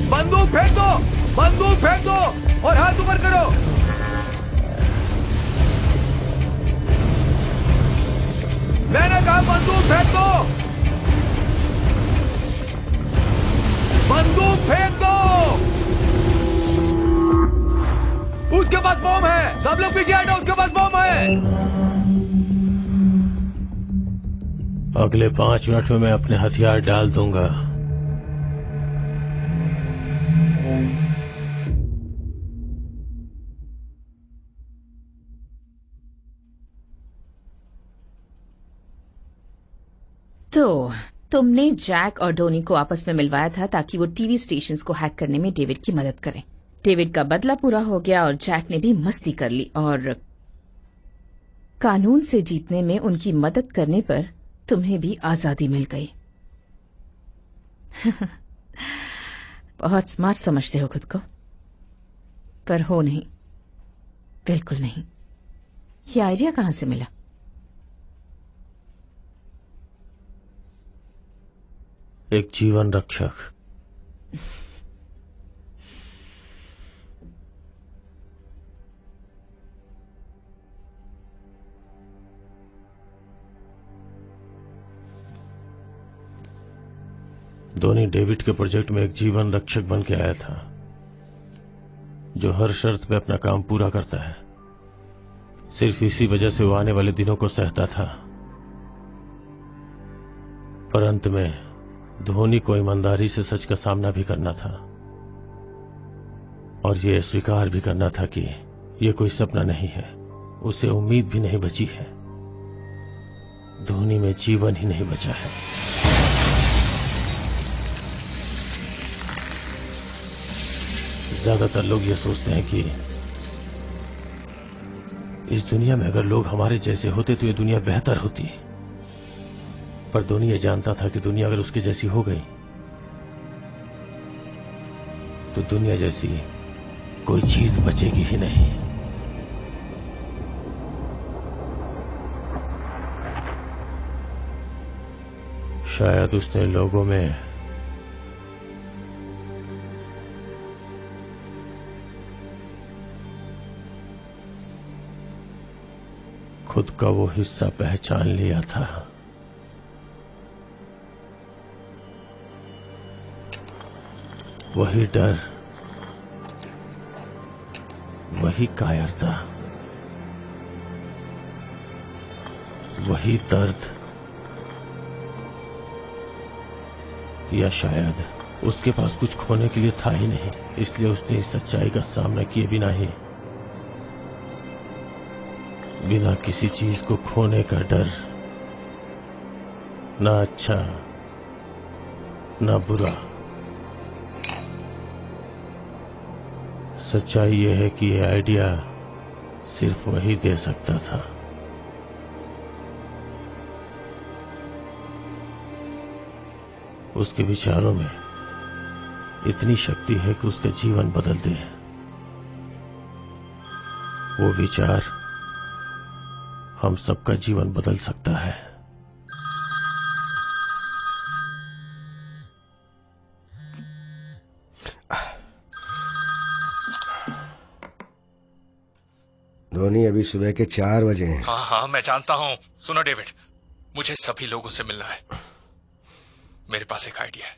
बंदूक फेंक दो, बंदूक फेंक दो और हाथ ऊपर करो। मैंने कहा बंदूक फेंक दो, बंदूक फेंक दो। उसके पास बम है, सब लोग पीछे हटो, उसके पास बम है। अगले 5 मिनट में मैं अपने हथियार डाल दूंगा। तो तुमने जैक और डोनी को आपस में मिलवाया था ताकि वो टीवी स्टेशंस को हैक करने में डेविड की मदद करें। डेविड का बदला पूरा हो गया और जैक ने भी मस्ती कर ली, और कानून से जीतने में उनकी मदद करने पर तुम्हें भी आजादी मिल गई। बहुत स्मार्ट समझते हो खुद को, पर हो नहीं, बिल्कुल नहीं। ये आइडिया कहां से मिला? एक जीवन रक्षक। धोनी डेविड के प्रोजेक्ट में एक जीवन रक्षक बन के आया था, जो हर शर्त पे अपना काम पूरा करता है। सिर्फ इसी वजह से वो आने वाले दिनों को सहता था। पर अंत में धोनी को ईमानदारी से सच का सामना भी करना था, और ये स्वीकार भी करना था कि ये कोई सपना नहीं है, उसे उम्मीद भी नहीं बची है। धोनी में जीवन ही नहीं बचा है। ज्यादातर लोग ये सोचते हैं कि इस दुनिया में अगर लोग हमारे जैसे होते तो ये दुनिया बेहतर होती, पर धोनी ये जानता था कि दुनिया अगर उसकी जैसी हो गई तो दुनिया जैसी कोई चीज बचेगी ही नहीं। शायद उसने लोगों में खुद का वो हिस्सा पहचान लिया था। वही डर, वही कायरता, वही दर्द, या शायद उसके पास कुछ खोने के लिए था ही नहीं, इसलिए उसने इस सच्चाई का सामना किए बिना ही, बिना किसी चीज को खोने का डर, ना अच्छा ना बुरा। सच्चाई यह है कि ये आइडिया सिर्फ वही दे सकता था। उसके विचारों में इतनी शक्ति है कि उसका जीवन बदल दे। वो विचार हम सबका जीवन बदल सकता है। धोनी, अभी सुबह के 4 बजे हैं। हाँ हाँ मैं जानता हूँ। सुनो डेविड, मुझे सभी लोगों से मिलना है। मेरे पास एक आइडिया है।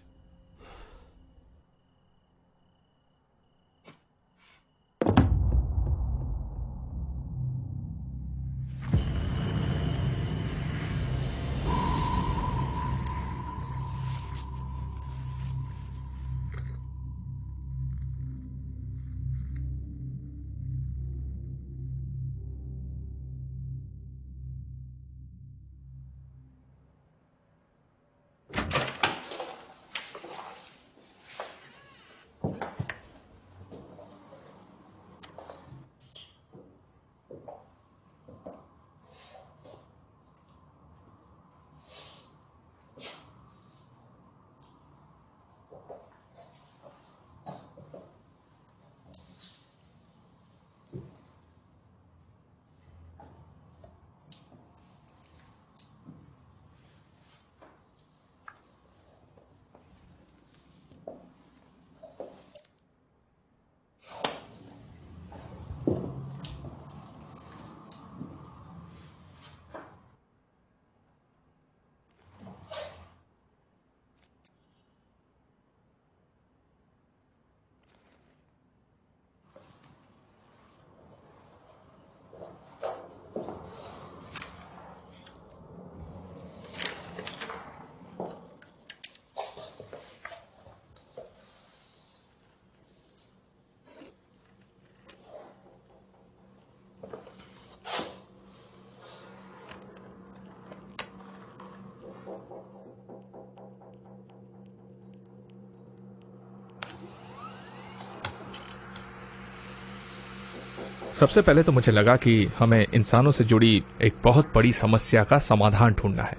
सबसे पहले तो मुझे लगा कि हमें इंसानों से जुड़ी एक बहुत बड़ी समस्या का समाधान ढूंढना है।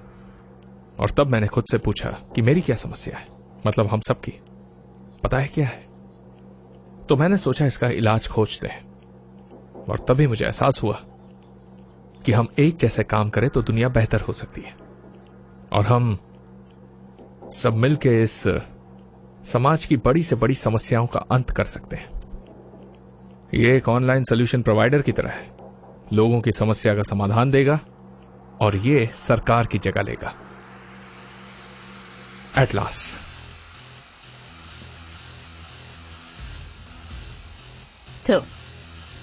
और तब मैंने खुद से पूछा कि मेरी क्या समस्या है, मतलब हम सबकी, पता है क्या है? तो मैंने सोचा इसका इलाज खोजते हैं। और तभी मुझे एहसास हुआ कि हम एक जैसे काम करें तो दुनिया बेहतर हो सकती है। और हम सब मिलकर इस समाज की बड़ी से बड़ी समस्याओं का अंत कर सकते हैं। ये एक ऑनलाइन सोल्यूशन प्रोवाइडर की तरह है, लोगों की समस्या का समाधान देगा और ये सरकार की जगह लेगा। At last. तो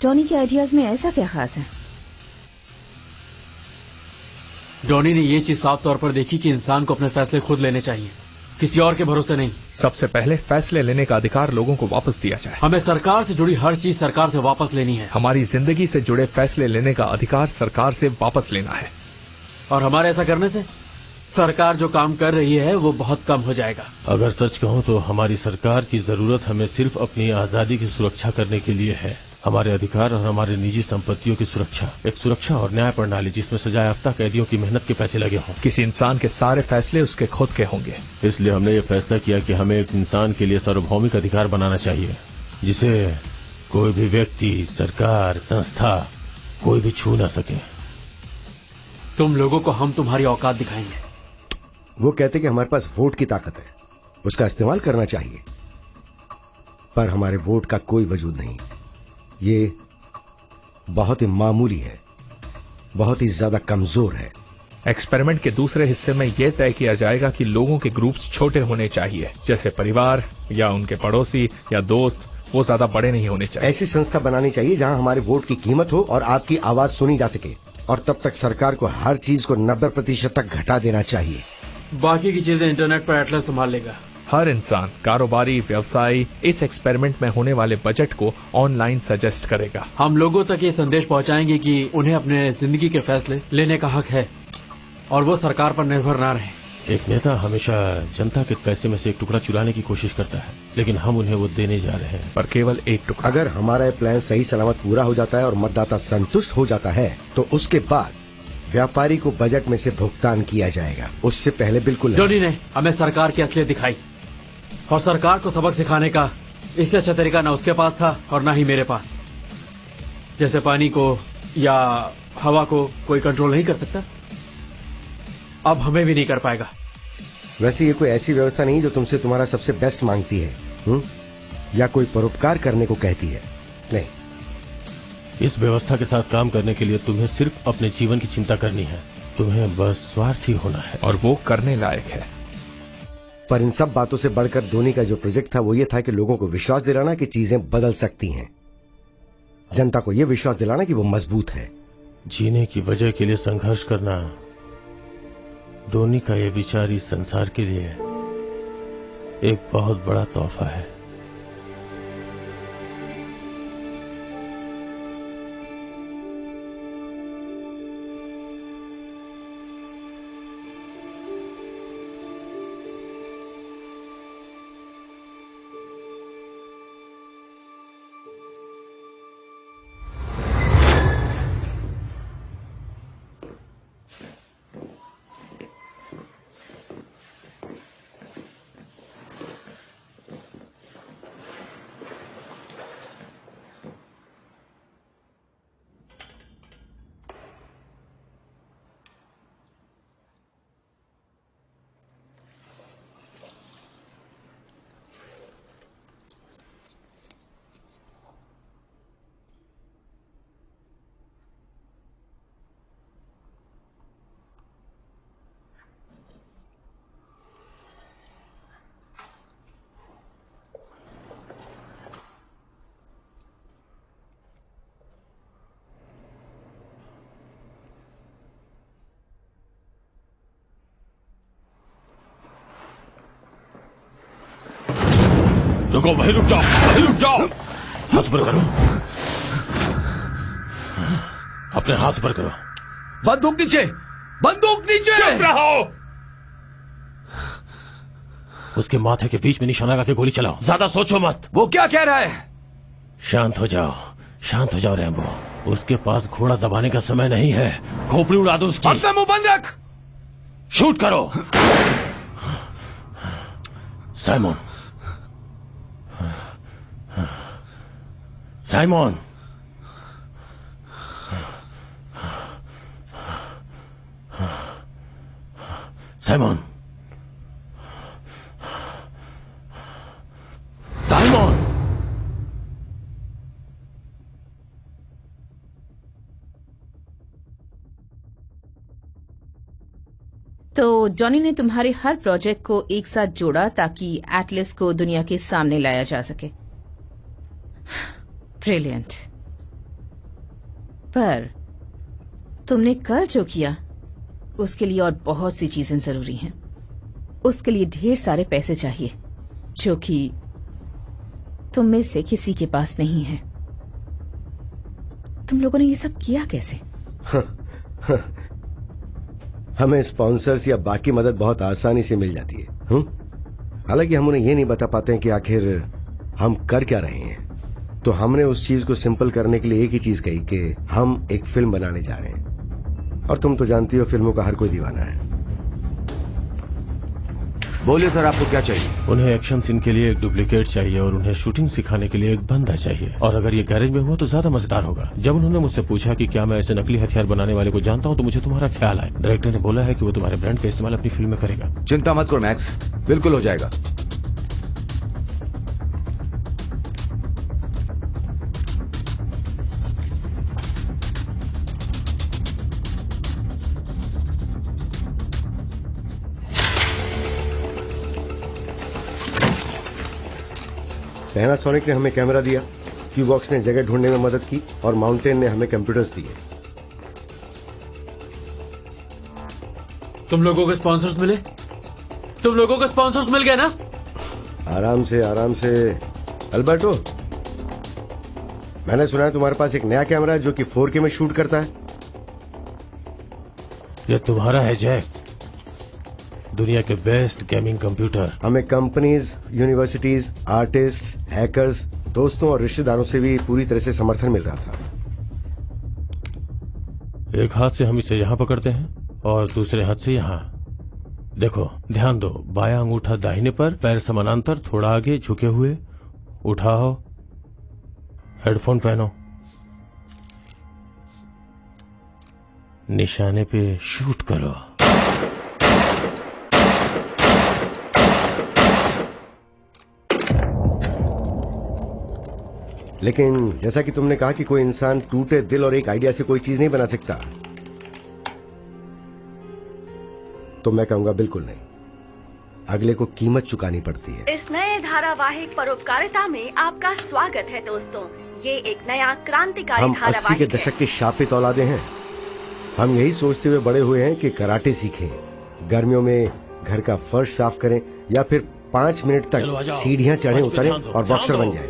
टोनी के आइडियाज में ऐसा क्या खास है? डॉनी ने ये चीज साफ तौर पर देखी कि इंसान को अपने फैसले खुद लेने चाहिए, किसी और के भरोसे नहीं। सबसे पहले फैसले लेने का अधिकार लोगों को वापस दिया जाए। हमें सरकार से जुड़ी हर चीज सरकार से वापस लेनी है। हमारी जिंदगी से जुड़े फैसले लेने का अधिकार सरकार से वापस लेना है। और हमारे ऐसा करने से सरकार जो काम कर रही है वो बहुत कम हो जाएगा। अगर सच कहूं तो हमारी सरकार की जरूरत हमें सिर्फ अपनी आजादी की सुरक्षा करने के लिए है। हमारे अधिकार और हमारे निजी संपत्तियों की सुरक्षा, एक सुरक्षा और न्याय प्रणाली जिसमें सजायाफ्ता कैदियों की मेहनत के पैसे लगे हों। किसी इंसान के सारे फैसले उसके खुद के होंगे। इसलिए हमने ये फैसला किया कि हमें एक इंसान के लिए सार्वभौमिक अधिकार बनाना चाहिए। जिसे कोई भी व्यक्ति, सरकार, संस्था कोई भी छू ना सके। तुम लोगों को हम तुम्हारी औकात दिखाएंगे। वो कहते कि हमारे पास वोट की ताकत है, उसका इस्तेमाल करना चाहिए, पर हमारे वोट का कोई वजूद नहीं। ये बहुत ही मामूली है, बहुत ही ज्यादा कमजोर है। एक्सपेरिमेंट के दूसरे हिस्से में यह तय किया जाएगा कि लोगों के ग्रुप्स छोटे होने चाहिए, जैसे परिवार या उनके पड़ोसी या दोस्त। वो ज्यादा बड़े नहीं होने चाहिए। ऐसी संस्था बनानी चाहिए जहां हमारे वोट की कीमत हो और आपकी आवाज सुनी जा सके। और तब तक सरकार को हर चीज को 90% तक घटा देना चाहिए। बाकी की चीजें इंटरनेट पर एटलस संभाल लेगा। हर इंसान, कारोबारी, व्यवसायी इस एक्सपेरिमेंट में होने वाले बजट को ऑनलाइन सजेस्ट करेगा। हम लोगों तक ये संदेश पहुंचाएंगे कि उन्हें अपने जिंदगी के फैसले लेने का हक है और वो सरकार पर निर्भर ना रहे। एक नेता हमेशा जनता के पैसे में से एक टुकड़ा चुराने की कोशिश करता है, लेकिन हम उन्हें वो देने जा रहे हैं, पर केवल एक टुकड़ा। अगर हमारा ये प्लान सही सलामत पूरा हो जाता है और मतदाता संतुष्ट हो जाता है तो उसके बाद व्यापारी को बजट में से भुगतान किया जाएगा। उससे पहले बिल्कुल नहीं। जोनी ने हमें सरकार की असलियत दिखाई और सरकार को सबक सिखाने का इससे अच्छा तरीका ना उसके पास था और ना ही मेरे पास। जैसे पानी को या हवा को कोई कंट्रोल नहीं कर सकता, अब हमें भी नहीं कर पाएगा। वैसे ये कोई ऐसी व्यवस्था नहीं जो तुमसे तुम्हारा सबसे बेस्ट मांगती है, या कोई परोपकार करने को कहती है। नहीं, इस व्यवस्था के साथ काम करने के लिए तुम्हें सिर्फ अपने जीवन की चिंता करनी है। तुम्हें बस स्वार्थी होना है, और वो करने लायक है। पर इन सब बातों से बढ़कर धोनी का जो प्रोजेक्ट था वो ये था कि लोगों को विश्वास दिलाना कि चीजें बदल सकती हैं, जनता को ये विश्वास दिलाना कि वो मजबूत है। जीने की वजह के लिए संघर्ष करना, धोनी का ये विचार इस संसार के लिए एक बहुत बड़ा तोहफा है। रुको, वहीं रुक जाओ, वहीं रुक जाओ। हाथ ऊपर करो, अपने हाथ ऊपर करो। बंदूक नीचे, बंदूक नीचे। चुप रहो। उसके माथे के बीच में निशाना लगा के गोली चलाओ, ज्यादा सोचो मत। वो क्या कह रहा है? शांत हो जाओ, शांत हो जाओ रैम्बो। उसके पास घोड़ा दबाने का समय नहीं है, खोपड़ी उड़ा दो उसकी। अपना मुंह बंद रख। शूट करो। Simon, Simon, Simon, Simon. तो जॉनी ने तुम्हारे हर प्रोजेक्ट को एक साथ जोड़ा ताकि एटलस को दुनिया के सामने लाया जा सके। ब्रिलियंट। पर तुमने कल जो किया उसके लिए और बहुत सी चीजें जरूरी हैं। उसके लिए ढेर सारे पैसे चाहिए जो कि तुम में से किसी के पास नहीं है। तुम लोगों ने ये सब किया कैसे? हमें स्पॉन्सर्स या बाकी मदद बहुत आसानी से मिल जाती है। हालांकि हम उन्हें ये नहीं बता पाते हैं कि आखिर हम कर क्या रहे हैं। तो हमने उस चीज को सिंपल करने के लिए एक ही चीज कही कि हम एक फिल्म बनाने जा रहे हैं। और तुम तो जानती हो फिल्मों का हर कोई दीवाना है। बोलिए सर, आपको क्या चाहिए? उन्हें एक्शन सीन के लिए एक डुप्लीकेट चाहिए और उन्हें शूटिंग सिखाने के लिए एक बंदा चाहिए। और अगर ये गैरेज में हुआ तो ज्यादा मजेदार होगा। जब उन्होंने मुझसे पूछा कि क्या मैं ऐसे नकली हथियार बनाने वाले को जानता हूँ तो मुझे तुम्हारा ख्याल आया। डायरेक्टर ने बोला है कि वो तुम्हारे ब्रांड का इस्तेमाल अपनी फिल्म में करेगा। चिंता मत करो मैक्स, बिल्कुल हो जाएगा। पैनासोनिक ने हमें कैमरा दिया, क्यूबॉक्स ने जगह ढूंढने में मदद की और माउंटेन ने हमें कंप्यूटर्स दिए। तुम लोगों को स्पॉन्सर्स मिले? तुम लोगों को स्पॉन्सर्स मिल गए ना? आराम से आराम से। अल्बर्टो, मैंने सुना है तुम्हारे पास एक नया कैमरा है जो कि 4K में शूट करता है। ये तुम्हारा है जैक, दुनिया के बेस्ट गेमिंग कंप्यूटर। हमें कंपनीज, यूनिवर्सिटीज, आर्टिस्ट, हैकर्स, दोस्तों और रिश्तेदारों से भी पूरी तरह से समर्थन मिल रहा था। एक हाथ से हम इसे यहाँ पकड़ते हैं और दूसरे हाथ से यहाँ। देखो, ध्यान दो, बायां अंगूठा दाहिने पर, पैर समानांतर, थोड़ा आगे झुके हुए, उठाओ, हेडफोन पहनो, निशाने पे शूट करो। लेकिन जैसा कि तुमने कहा कि कोई इंसान टूटे दिल और एक आइडिया से कोई चीज नहीं बना सकता, तो मैं कहूंगा बिल्कुल नहीं। अगले को कीमत चुकानी पड़ती है। इस नए धारावाहिक परोपकारिता में आपका स्वागत है दोस्तों। ये एक नया क्रांतिकारी हम 80 के धारावाहिक है। दशक के शापित औलादे हैं। हम यही सोचते हुए बड़े हुए हैं कि कराटे सीखें, गर्मियों में घर का फर्श साफ करें या फिर 5 मिनट तक सीढ़ियां चढ़े उतरें और बॉक्सर बन जाएं।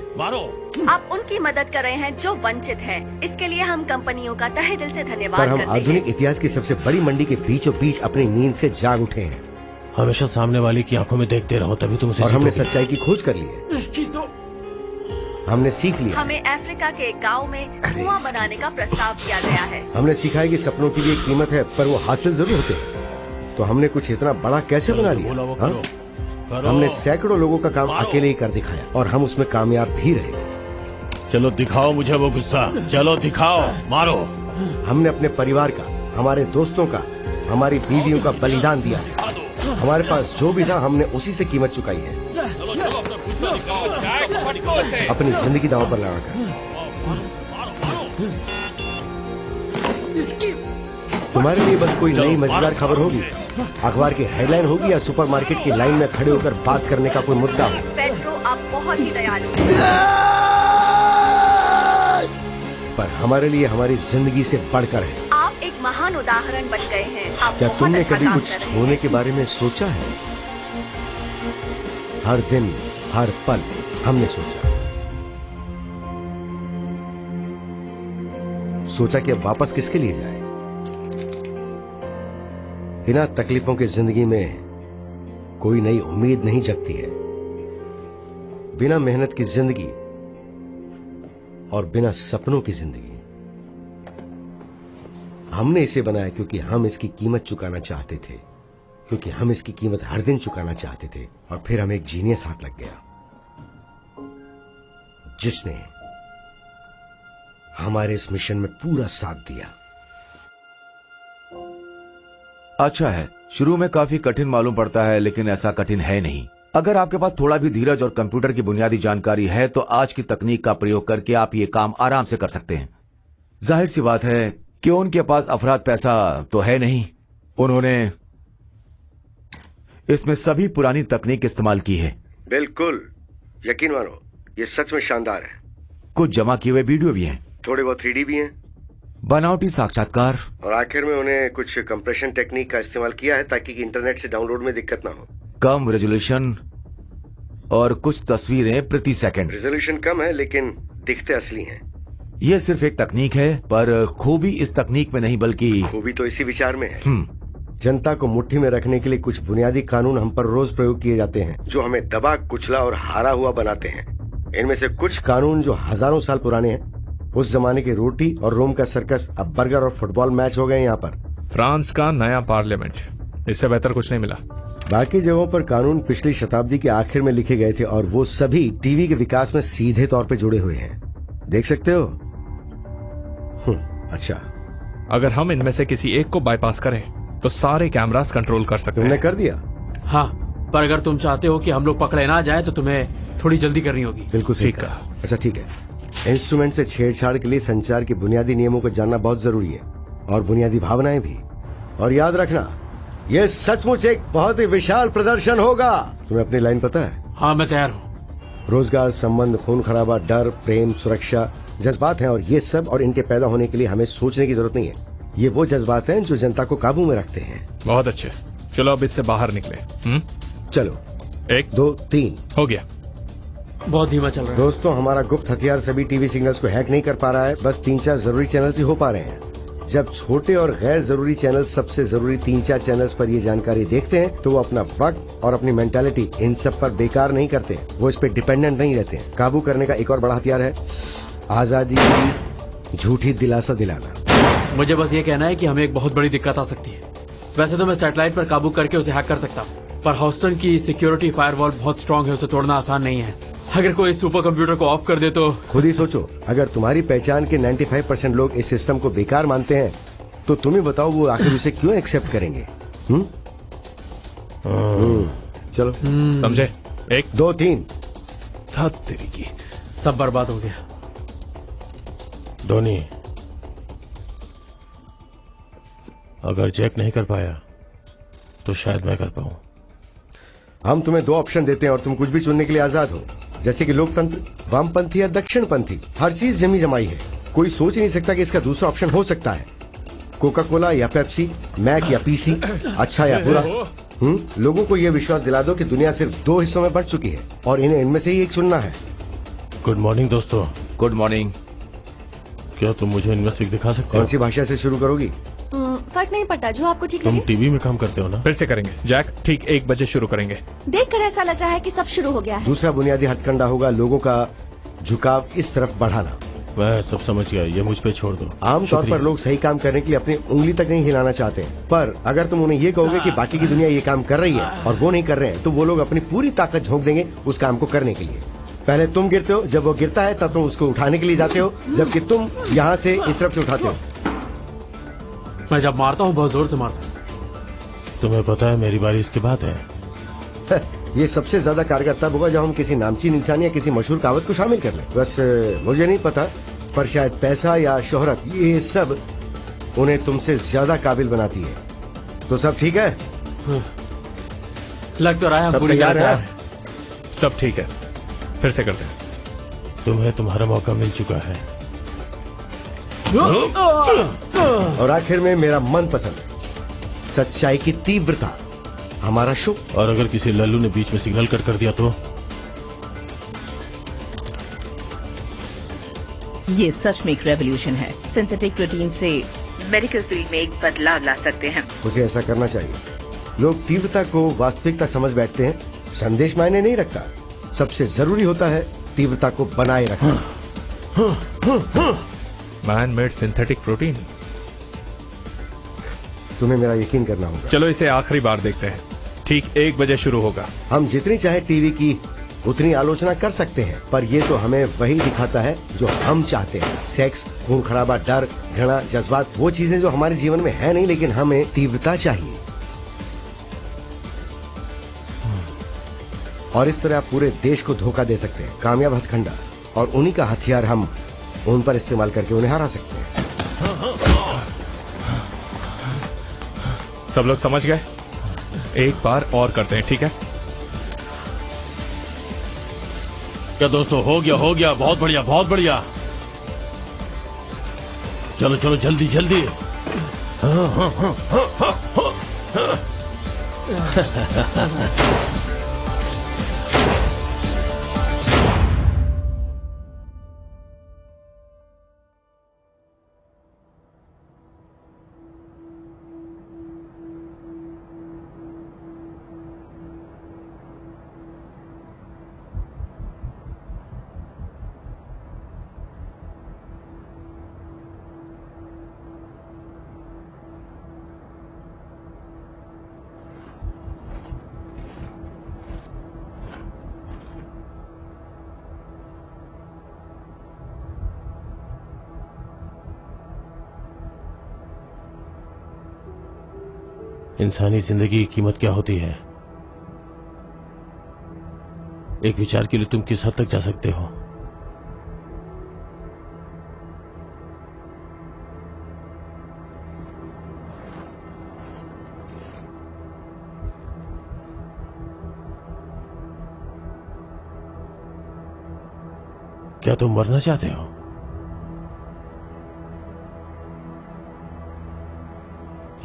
आप उनकी मदद कर रहे हैं जो वंचित हैं। इसके लिए हम कंपनियों का तहे दिल से धन्यवाद पर हम करते आधुनिक हैं। इतिहास की सबसे बड़ी मंडी के बीचों बीच अपनी नींद से जाग उठे हैं हमेशा सामने वाले की आंखों में देखते रहो, तभी तुम उसे और हमने जीतोगे। सच्चाई की खोज कर ली है। इसकी तो हमने सीख लिया। हमें अफ्रीका के एक गांव में कुआं बनाने का प्रस्ताव दिया गया है। हमने सीखा है कि सपनों की भी एक कीमत है, पर वो हासिल जरूर होते हैं। तो हमने कुछ इतना बड़ा कैसे बना लिया? बोला वो हाँ? करो, करो। हमने सैकड़ों लोगों का काम अकेले ही कर दिखाया और हम उसमें कामयाब भी रहे। चलो दिखाओ मुझे वो गुस्सा, चलो दिखाओ, मारो। हमने अपने परिवार का, हमारे दोस्तों का, हमारी बीवियों का बलिदान दिया है। हमारे पास जो भी था हमने उसी से कीमत चुकाई है, अपनी जिंदगी दांव पर लगाकर। तुम्हारे लिए बस कोई नई मजेदार खबर होगी, अखबार की हेडलाइन होगी या सुपरमार्केट की लाइन में खड़े होकर बात करने का कोई मुद्दा हो। पेट्रो, आप बहुत ही दयालु हैं। पर हमारे लिए हमारी जिंदगी से बढ़कर है। आप एक महान उदाहरण बन गए हैं। आप क्या बहुत तुमने अच्छा कभी काम कुछ कर रहे छोड़ने हैं। के बारे में सोचा है? हर दिन, हर पल हमने सोचा कि अब वापस किसके लिए जाए। बिना तकलीफों की जिंदगी में कोई नई उम्मीद नहीं जगती है। बिना मेहनत की जिंदगी और बिना सपनों की जिंदगी। हमने इसे बनाया क्योंकि हम इसकी कीमत चुकाना चाहते थे, क्योंकि हम इसकी कीमत हर दिन चुकाना चाहते थे। और फिर हमें एक जीनियस हाथ लग गया जिसने हमारे इस मिशन में पूरा साथ दिया। अच्छा है, शुरू में काफी कठिन मालूम पड़ता है, लेकिन ऐसा कठिन है नहीं। अगर आपके पास थोड़ा भी धीरज और कंप्यूटर की बुनियादी जानकारी है तो आज की तकनीक का प्रयोग करके आप ये काम आराम से कर सकते हैं। जाहिर सी बात है कि उनके पास अफराद पैसा तो है नहीं। उन्होंने इसमें सभी पुरानी तकनीक इस्तेमाल की है। बिल्कुल, यकीन मानो ये सच में शानदार है। कुछ जमा किए हुए वीडियो भी हैं, थोड़े बहुत 3D भी हैं बनावटी साक्षात्कार, और आखिर में उन्हें कुछ कंप्रेशन टेक्निक का इस्तेमाल किया है ताकि इंटरनेट से डाउनलोड में दिक्कत ना हो। कम रेजोल्यूशन और कुछ तस्वीरें प्रति सेकंड। रेजोल्यूशन कम है लेकिन दिखते असली हैं। यह सिर्फ एक तकनीक है, पर खूबी इस तकनीक में नहीं बल्कि खूबी तो इसी विचार में है। जनता को मुट्ठी में रखने के लिए कुछ बुनियादी कानून हम पर रोज प्रयोग किए जाते हैं जो हमें दबा, कुचला और हारा हुआ बनाते हैं। इनमें से कुछ कानून जो हजारों साल पुराने हैं। उस जमाने की रोटी और रोम का सर्कस अब बर्गर और फुटबॉल मैच हो गए यहाँ पर। फ्रांस का नया पार्लियामेंट इससे बेहतर कुछ नहीं मिला। बाकी जगहों पर कानून पिछली शताब्दी के आखिर में लिखे गए थे और वो सभी टीवी के विकास में सीधे तौर पे जुड़े हुए हैं। देख सकते हो? अच्छा, अगर हम इनमें से किसी एक को बाईपास करें तो सारे कैमरास कंट्रोल कर सकते तुमने हैं। कर दिया? हाँ, पर अगर तुम चाहते हो कि हम लोग पकड़े ना जाए तो तुम्हें थोड़ी जल्दी करनी होगी। बिल्कुल सही ठीक कहा। अच्छा ठीक है, इंस्ट्रूमेंट से छेड़छाड़ के लिए संचार के बुनियादी नियमों को जानना बहुत जरूरी है और बुनियादी भावनाएं भी। और याद रखना, ये सचमुच एक बहुत ही विशाल प्रदर्शन होगा। तुम्हें अपनी लाइन पता है? हाँ, मैं तैयार हूँ। रोजगार, संबंध, खून खराबा, डर, प्रेम, सुरक्षा जज्बात हैं और ये सब और इनके पैदा होने के लिए हमें सोचने की जरूरत नहीं है। ये वो जज्बात हैं जो जनता को काबू में रखते हैं। बहुत अच्छे, चलो अब इससे बाहर निकले। चलो, 1 2 3 हो गया। बहुत धीमा चल रहा है। दोस्तों, हमारा गुप्त हथियार सभी टीवी सिग्नल्स को हैक नहीं कर पा रहा है, बस 3-4 जरूरी चैनल्स ही हो पा रहे हैं। जब छोटे और गैर जरूरी चैनल्स सबसे जरूरी 3-4 चैनल्स पर ये जानकारी देखते हैं तो वो अपना वक्त और अपनी मेंटालिटी इन सब पर बेकार नहीं करते, वो इस पे डिपेंडेंट नहीं रहते। काबू करने का एक और बड़ा हथियार है आजादी की झूठी दिलासा दिलाना। मुझे बस ये कहना है कि हमें एक बहुत बड़ी दिक्कत आ सकती है। वैसे तो मैं सैटेलाइट पर काबू करके उसे हैक कर सकता हूँ, पर हॉस्टन की सिक्योरिटी फायरवॉल बहुत स्ट्रांग है, उसे तोड़ना आसान नहीं है। अगर कोई इस सुपर कंप्यूटर को ऑफ कर दे तो खुद ही सोचो, अगर तुम्हारी पहचान के 95% लोग इस सिस्टम को बेकार मानते हैं तो तुम ही बताओ वो आखिर उसे क्यों एक्सेप्ट करेंगे? चलो, समझे? 1 2 3 तेरी की सब बर्बाद हो गया। धोनी, अगर जैक नहीं कर पाया तो शायद मैं कर पाऊं। हम तुम्हें 2 ऑप्शन देते हैं और तुम कुछ भी चुनने के लिए आजाद हो, जैसे कि लोकतंत्र, वामपंथी या दक्षिणपंथी। हर चीज जमी जमाई है, कोई सोच ही नहीं सकता कि इसका दूसरा ऑप्शन हो सकता है। कोका कोला या पेप्सी, मैक या पीसी, अच्छा या बुरा। लोगों को यह विश्वास दिला दो कि दुनिया सिर्फ 2 हिस्सों में बंट चुकी है और इन्हें इनमें से ही एक चुनना है। गुड मॉर्निंग दोस्तों। Good morning. क्या तुम मुझे इनमें से एक दिखा सकते कौन हो? सी भाषा से शुरू करोगी? फर्क नहीं पड़ता, जो आपको ठीक तुम लगे। टीवी में काम करते हो ना? फिर से करेंगे जैक, ठीक 1 बजे शुरू करेंगे। देखकर ऐसा लग रहा है कि सब शुरू हो गया है। दूसरा बुनियादी हथकंडा होगा लोगों का झुकाव इस तरफ बढ़ाना। मैं सब समझ गया, ये मुझ पे छोड़ दो। आमतौर पर लोग सही काम करने के लिए अपनी उंगली तक नहीं हिलाना चाहते, पर अगर तुम उन्हें ये कहोगे कि बाकी की दुनिया ये काम कर रही है और वो नहीं कर रहे हैं, तो वो लोग अपनी पूरी ताकत झोंक देंगे उस काम को करने के लिए। पहले तुम गिरते हो, जब वो गिरता है तब तुम उसको उठाने के लिए जाते हो, जबकि तुम यहाँ से इस तरफ से उठाते हो। मैं जब मारता हूँ बहुत जोर से मारता हूँ। तुम्हें पता है मेरी बारी इसके बाद है। ये सबसे ज्यादा कारगर तब होगा जब हम किसी नामचीन इंसान या किसी मशहूर कहावत को शामिल कर लें। बस मुझे नहीं पता, पर शायद पैसा या शोहरत ये सब उन्हें तुमसे ज्यादा काबिल बनाती है। तो सब ठीक है? लग तो रहा है हम सब पूरी तैयार तरह हैं? सब ठीक है, फिर से करते हैं। तुम्हें तुम्हारा मौका मिल चुका है। और आखिर में मेरा मनपसंद, सच्चाई की तीव्रता, हमारा शो। और अगर किसी लल्लू ने बीच में सिग्नल कट कर दिया तो? ये सच में एक रेवोल्यूशन है। सिंथेटिक प्रोटीन से मेडिकल फील्ड में एक बदलाव ला सकते हैं। उसे ऐसा करना चाहिए। लोग तीव्रता को वास्तविकता समझ बैठते हैं, संदेश मायने नहीं रखता। सबसे जरूरी होता है तीव्रता को बनाए रखना। Man made synthetic protein. तुम्हें मेरा यकीन करना होगा। चलो इसे आखिरी बार देखते हैं। ठीक 1 बजे शुरू होगा। हम जितनी चाहे टीवी की उतनी आलोचना कर सकते हैं, पर ये तो हमें वही दिखाता है जो हम चाहते हैं। सेक्स, खून खराबा, डर, घृणा, जज्बात, वो चीजें जो हमारे जीवन में है नहीं, लेकिन हमें तीव्रता चाहिए। और इस तरह आप पूरे देश को धोखा दे सकते हैं। कामयाब हथकंडा, और उन्हीं का हथियार हम उन पर इस्तेमाल करके उन्हें हरा सकते हैं। सब लोग समझ गए? एक बार और करते हैं, ठीक है? क्या दोस्तों, हो गया, बहुत बढ़िया, बहुत बढ़िया। चलो चलो, जल्दी जल्दी। इंसानी जिंदगी की कीमत क्या होती है? एक विचार के लिए तुम किस हद तक जा सकते हो? क्या तुम मरना चाहते हो?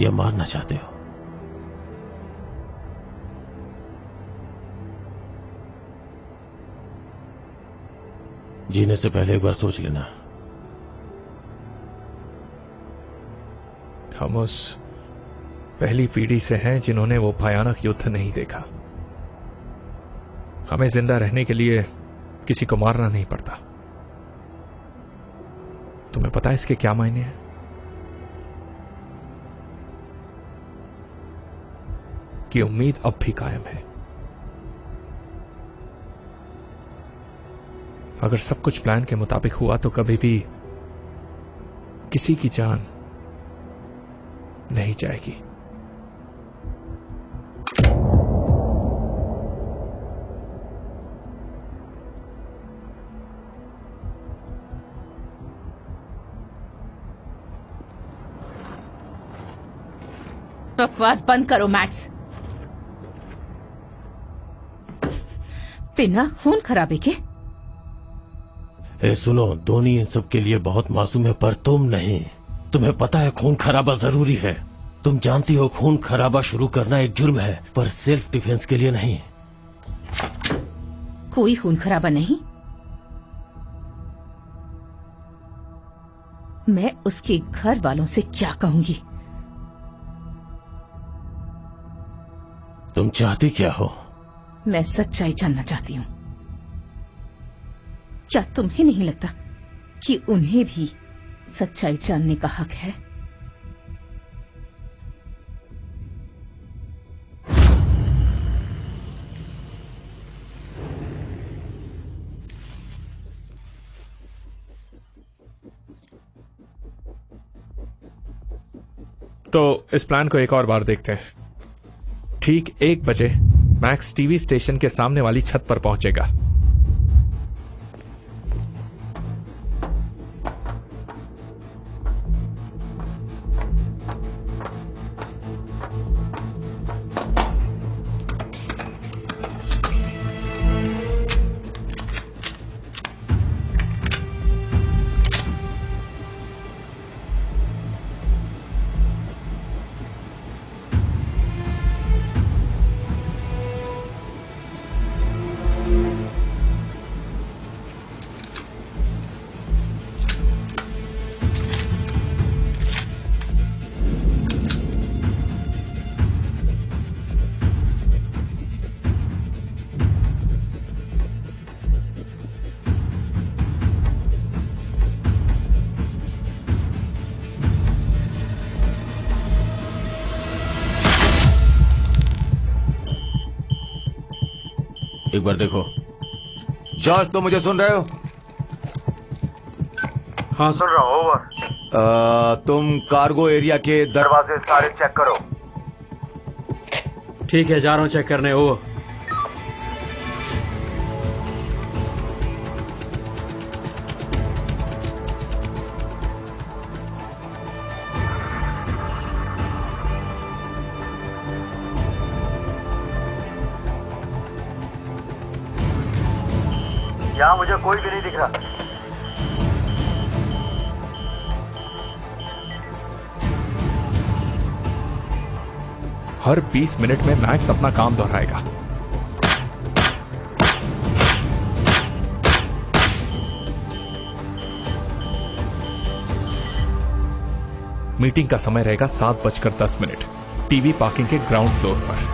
या मारना चाहते हो? जीने से पहले एक बार सोच लेना। हम उस पहली पीढ़ी से हैं जिन्होंने वो भयानक युद्ध नहीं देखा। हमें जिंदा रहने के लिए किसी को मारना नहीं पड़ता। तुम्हें पता है इसके क्या मायने हैं? कि उम्मीद अब भी कायम है। अगर सब कुछ प्लान के मुताबिक हुआ तो कभी भी किसी की जान नहीं जाएगी। बकवास बंद करो मैक्स। बिना खून खराबे के। ए सुनो, धोनी इन सब के लिए बहुत मासूम है, पर तुम नहीं। तुम्हें पता है खून खराबा जरूरी है। तुम जानती हो खून खराबा शुरू करना एक जुर्म है, पर सेल्फ डिफेंस के लिए नहीं। कोई खून खराबा नहीं। मैं उसके घर वालों से क्या कहूंगी? तुम चाहती क्या हो? मैं सच्चाई जानना चाहती हूँ। क्या तुम्हें नहीं लगता कि उन्हें भी सच्चाई जानने का हक है? तो इस प्लान को एक और बार देखते हैं। ठीक 1 बजे मैक्स टीवी स्टेशन के सामने वाली छत पर पहुंचेगा। एक बार देखो। जॉर्ज, तो मुझे सुन रहे हो? हाँ सुन रहा हूँ। ओवर। तुम कार्गो एरिया के दरवाजे सारे चेक करो। ठीक है, जा रहा हूँ चेक करने। ओवर। यहाँ मुझे कोई भी नहीं दिख रहा। हर 20 मिनट में मैक्स अपना काम दोहराएगा। मीटिंग का समय रहेगा 7:10 टीवी पार्किंग के ग्राउंड फ्लोर पर।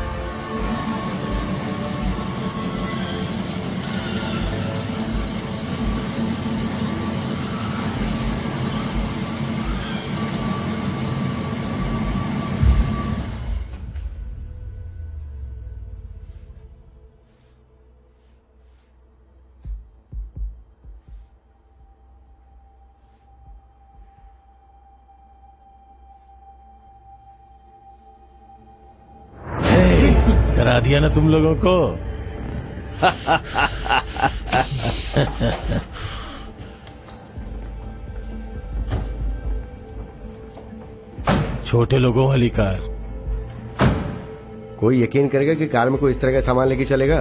करा दिया ना तुम लोगों को। छोटे लोगों वाली कार। कोई यकीन करेगा कि कार में कोई इस तरह का सामान लेके चलेगा?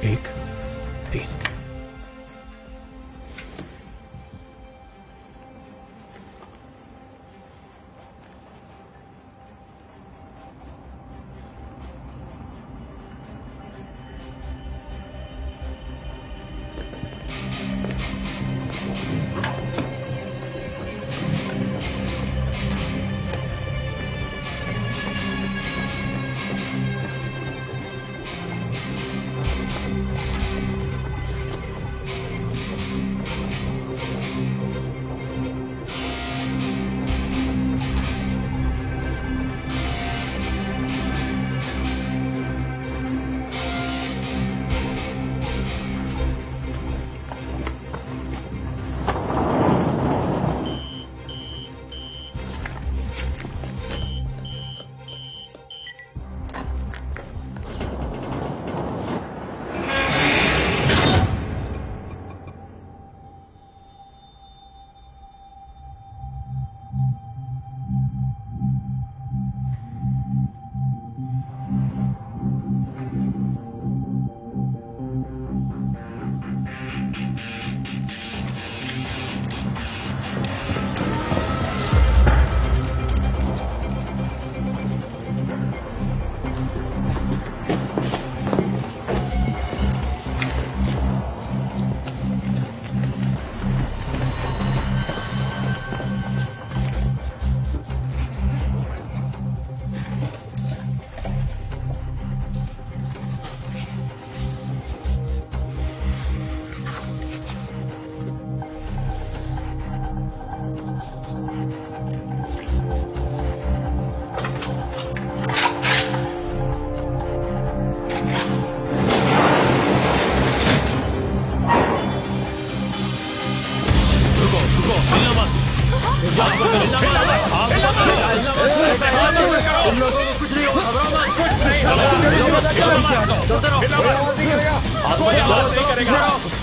एक, तीन।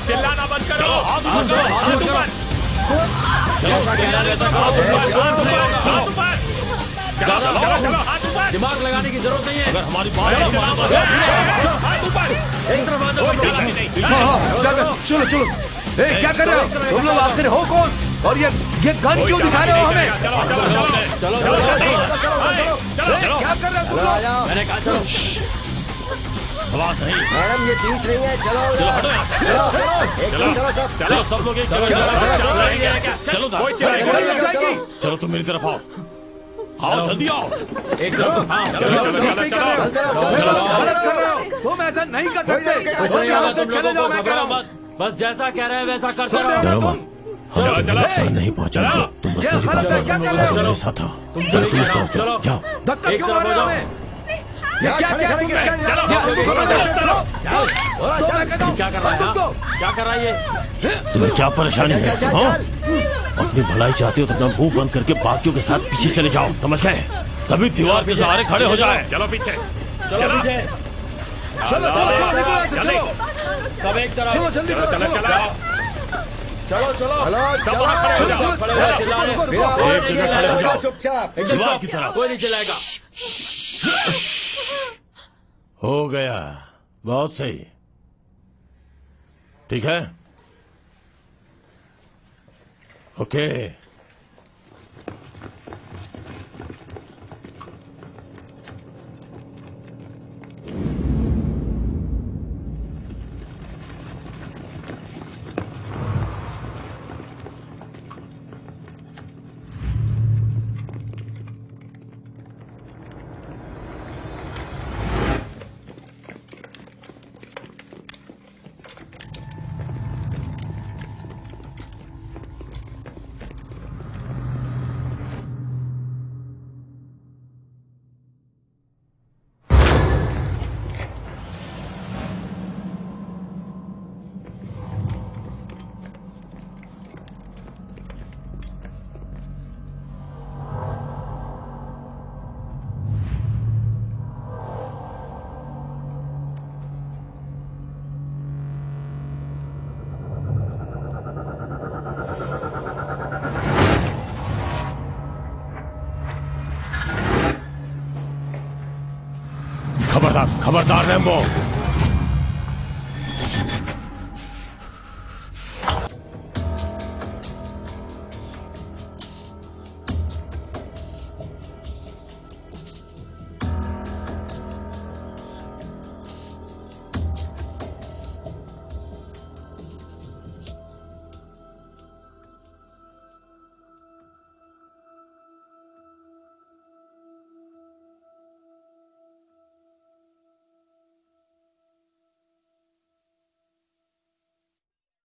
चिल्लाना बंद करो। दिमाग लगाने की जरूरत नहीं है। अगर हमारी बात चलो चलो। क्या कर रहे हो तुम लोग? आखिर हो कौन? और ये गन क्यों दिखा रहे हो हमें? चलो क्या कर रहे हो तुम लोग? मैंने कहा चलो। आवाज नहीं। मैडम ये चीज नहीं है। चलो चलो सब लोग एक जगह चलो। चलो तुम मेरी तरफ आओ। आओ जल्दी आओ। एक तरफ। तुम ऐसा नहीं कर सकते। चले जाओ, मैं कह रहा हूँ। बस जैसा कह रहे हैं वैसा करते रहो। नुकसान नहीं पहुंचाएंगे। तुम बस मेरी बात करो। मेरे साथ आओ। चलो तुम इस तरफ चलो। जाओ। धक्का क्यों मार रहे हो हमें? ये क्या क्या तुम क्या कर रहा है? क्या कर रहा है ये? तुम्हें क्या परेशानी है? अपनी भलाई चाहते हो तो अपना मुंह बंद करके बाकियों के साथ पीछे चले जाओ। समझ गए? सभी दीवार के सहारे खड़े हो जाए। चलो पीछे। चलो पीछे। चलो सब एक तरफ। चलो जल्दी करो। चलो चलो। चुपचाप। दीवार की तरफ। कोई नहीं चलाएगा। हो गया। बहुत सही। ठीक है। ओके। साला खबरदार रैम्बो।